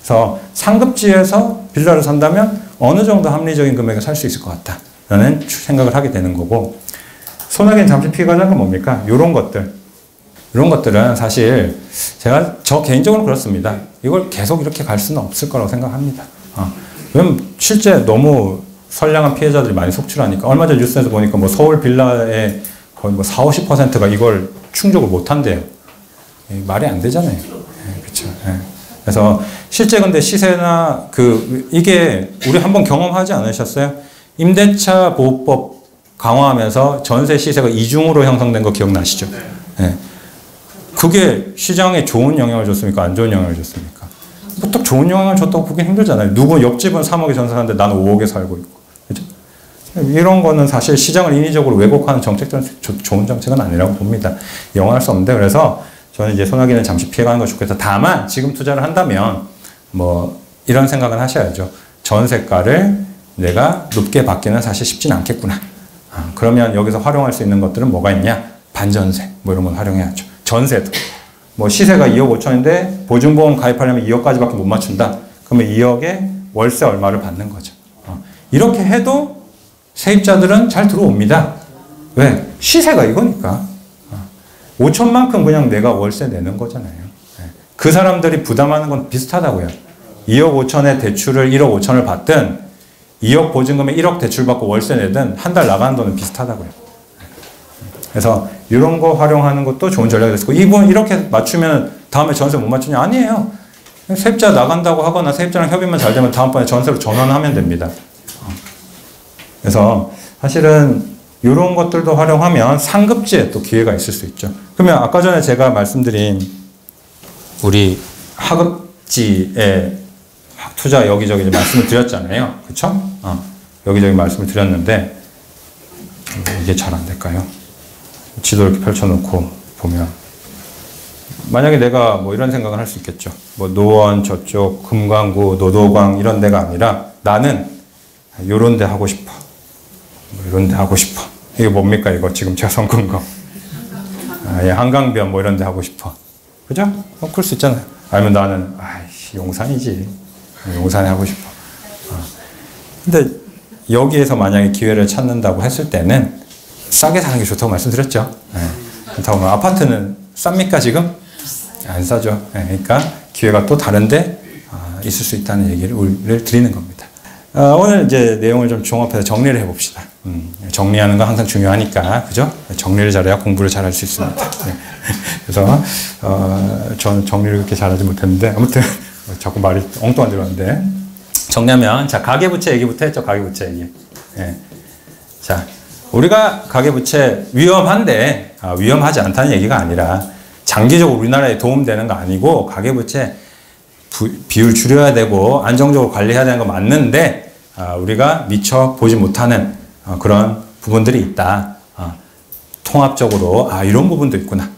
그래서 상급지에서 빌라를 산다면 어느 정도 합리적인 금액에 살 수 있을 것 같다. 라는 생각을 하게 되는 거고, 소나기는 잠시 피해가자는 건 뭡니까? 이런 것들. 이런 것들은 사실 저 개인적으로 그렇습니다. 이걸 계속 이렇게 갈 수는 없을 거라고 생각합니다. 왜냐면 실제 너무 선량한 피해자들이 많이 속출하니까. 얼마 전 뉴스에서 보니까 뭐 서울 빌라의 거의 뭐 40, 50%가 이걸 충족을 못 한대요. 말이 안 되잖아요. 그렇죠. 그래서 실제 근데 시세나 이게 우리 한번 경험하지 않으셨어요? 임대차 보호법 강화하면서 전세 시세가 이중으로 형성된 거 기억나시죠? 네. 그게 시장에 좋은 영향을 줬습니까? 안 좋은 영향을 줬습니까? 뭐 딱 좋은 영향을 줬다고 보기 힘들잖아요. 누구 옆집은 3억에 전세 사는데 나는 5억에 살고 있고. 그죠? 이런 거는 사실 시장을 인위적으로 왜곡하는 정책들은 좋은 정책은 아니라고 봅니다. 영원할 수 없는데, 그래서 저는 이제 소나기는 잠시 피해가는 거 좋겠다. 다만 지금 투자를 한다면 뭐 이런 생각은 하셔야죠. 전세가를 내가 높게 받기는 사실 쉽진 않겠구나. 그러면 여기서 활용할 수 있는 것들은 뭐가 있냐? 반전세, 뭐 이런 건 활용해야죠. 전세도. 뭐 시세가 2억 5천인데 보증보험 가입하려면 2억까지밖에 못 맞춘다. 그러면 2억에 월세 얼마를 받는 거죠. 이렇게 해도 세입자들은 잘 들어옵니다. 왜? 시세가 이거니까. 5천만큼 그냥 내가 월세 내는 거잖아요. 그 사람들이 부담하는 건 비슷하다고요. 2억 5천에 대출을 1억 5천을 받든 2억 보증금에 1억 대출 받고 월세 내든 한 달 나가는 돈은 비슷하다고요. 그래서 이런 거 활용하는 것도 좋은 전략이 됐고, 이분 이렇게 맞추면 다음에 전세 못 맞추냐? 아니에요. 세입자 나간다고 하거나 세입자랑 협의만 잘 되면 다음번에 전세로 전환하면 됩니다. 그래서 사실은 이런 것들도 활용하면 상급지에 또 기회가 있을 수 있죠. 그러면 아까 전에 제가 말씀드린 우리 하급지에 투자 여기저기 말씀을 드렸잖아요. 그쵸? 여기저기 말씀을 드렸는데 이게 잘 안 될까요? 지도 이렇게 펼쳐놓고 보면 만약에 내가 뭐 이런 생각을 할 수 있겠죠. 뭐 노원 저쪽 금강구 노도광 이런 데가 아니라 나는 요런 데 하고 싶어. 뭐 이런 데 하고 싶어. 이게 뭡니까 이거 지금 제가 선근 거. 한강변 뭐 이런 데 하고 싶어. 그죠? 그럴 수 있잖아요. 아니면 나는 아이씨 용산이지. 용산에 하고 싶어. 근데 여기에서 만약에 기회를 찾는다고 했을 때는 싸게 사는 게 좋다고 말씀드렸죠. 그렇다고 아파트는 쌉니까 지금? 안 싸죠. 그러니까 기회가 또 다른데 있을 수 있다는 얘기를 드리는 겁니다. 오늘 이제 내용을 좀 종합해서 정리를 해봅시다. 정리하는 건 항상 중요하니까, 그죠? 정리를 잘해야 공부를 잘할 수 있습니다. 그래서 저는 정리를 그렇게 잘하지 못했는데 아무튼 자꾸 말이 엉뚱한 데로 왔는데 정리하면 자 가계부채 얘기부터 했죠. 가계부채 얘기. 자 우리가 가계부채 위험한데 위험하지 않다는 얘기가 아니라 장기적으로 우리나라에 도움되는 거 아니고 가계부채 비율 줄여야 되고 안정적으로 관리해야 되는 거 맞는데 우리가 미처 보지 못하는 그런 부분들이 있다. 통합적으로 이런 부분도 있구나.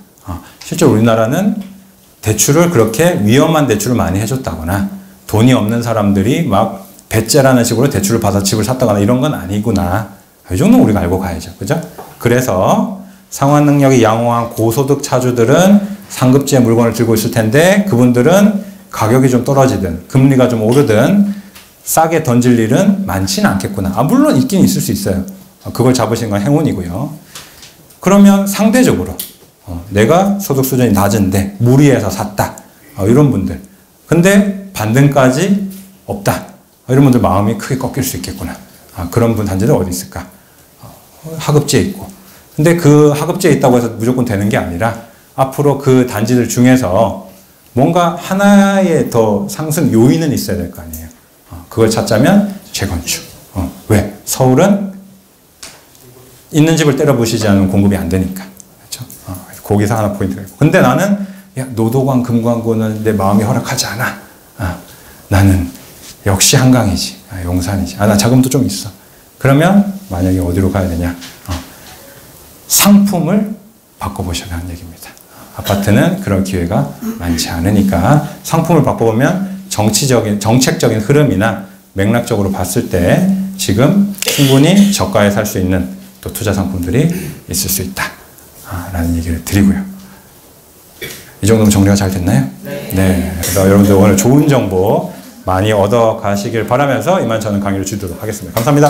실제로 우리나라는 대출을 그렇게 위험한 대출을 많이 해줬다거나 돈이 없는 사람들이 막 배째라는 식으로 대출을 받아 집을 샀다거나 이런 건 아니구나. 이 정도는 우리가 알고 가야죠. 그죠? 그래서 상환 능력이 양호한 고소득 차주들은 상급지에 물건을 들고 있을 텐데 그분들은 가격이 좀 떨어지든 금리가 좀 오르든 싸게 던질 일은 많지는 않겠구나. 물론 있긴 있을 수 있어요. 그걸 잡으신 건 행운이고요. 그러면 상대적으로 내가 소득 수준이 낮은데 무리해서 샀다. 이런 분들. 근데 반등까지 없다. 이런 분들 마음이 크게 꺾일 수 있겠구나. 그런 분 단지는 어디 있을까? 하급지에 있고. 근데 그 하급지에 있다고 해서 무조건 되는 게 아니라 앞으로 그 단지들 중에서 뭔가 하나의 더 상승 요인은 있어야 될 거 아니에요. 그걸 찾자면 재건축. 왜? 서울은 있는 집을 때려 부시지 않으면 공급이 안 되니까. 그렇죠? 거기서 하나 포인트가 있고. 근데 나는 노도광, 금강구는 내 마음이 허락하지 않아. 나는 역시 한강이지. 용산이지. 나 자금도 좀 있어. 그러면 만약에 어디로 가야 되냐? 상품을 바꿔보셔야 하는 얘기입니다. 아파트는 그럴 기회가 많지 않으니까 상품을 바꿔보면 정책적인 흐름이나 맥락적으로 봤을 때 지금 충분히 저가에 살 수 있는 또 투자 상품들이 있을 수 있다. 라는 얘기를 드리고요. 이 정도면 정리가 잘 됐나요? 네. 그래서 여러분들 오늘 좋은 정보 많이 얻어 가시길 바라면서 이만 저는 강의를 주도록 하겠습니다. 감사합니다.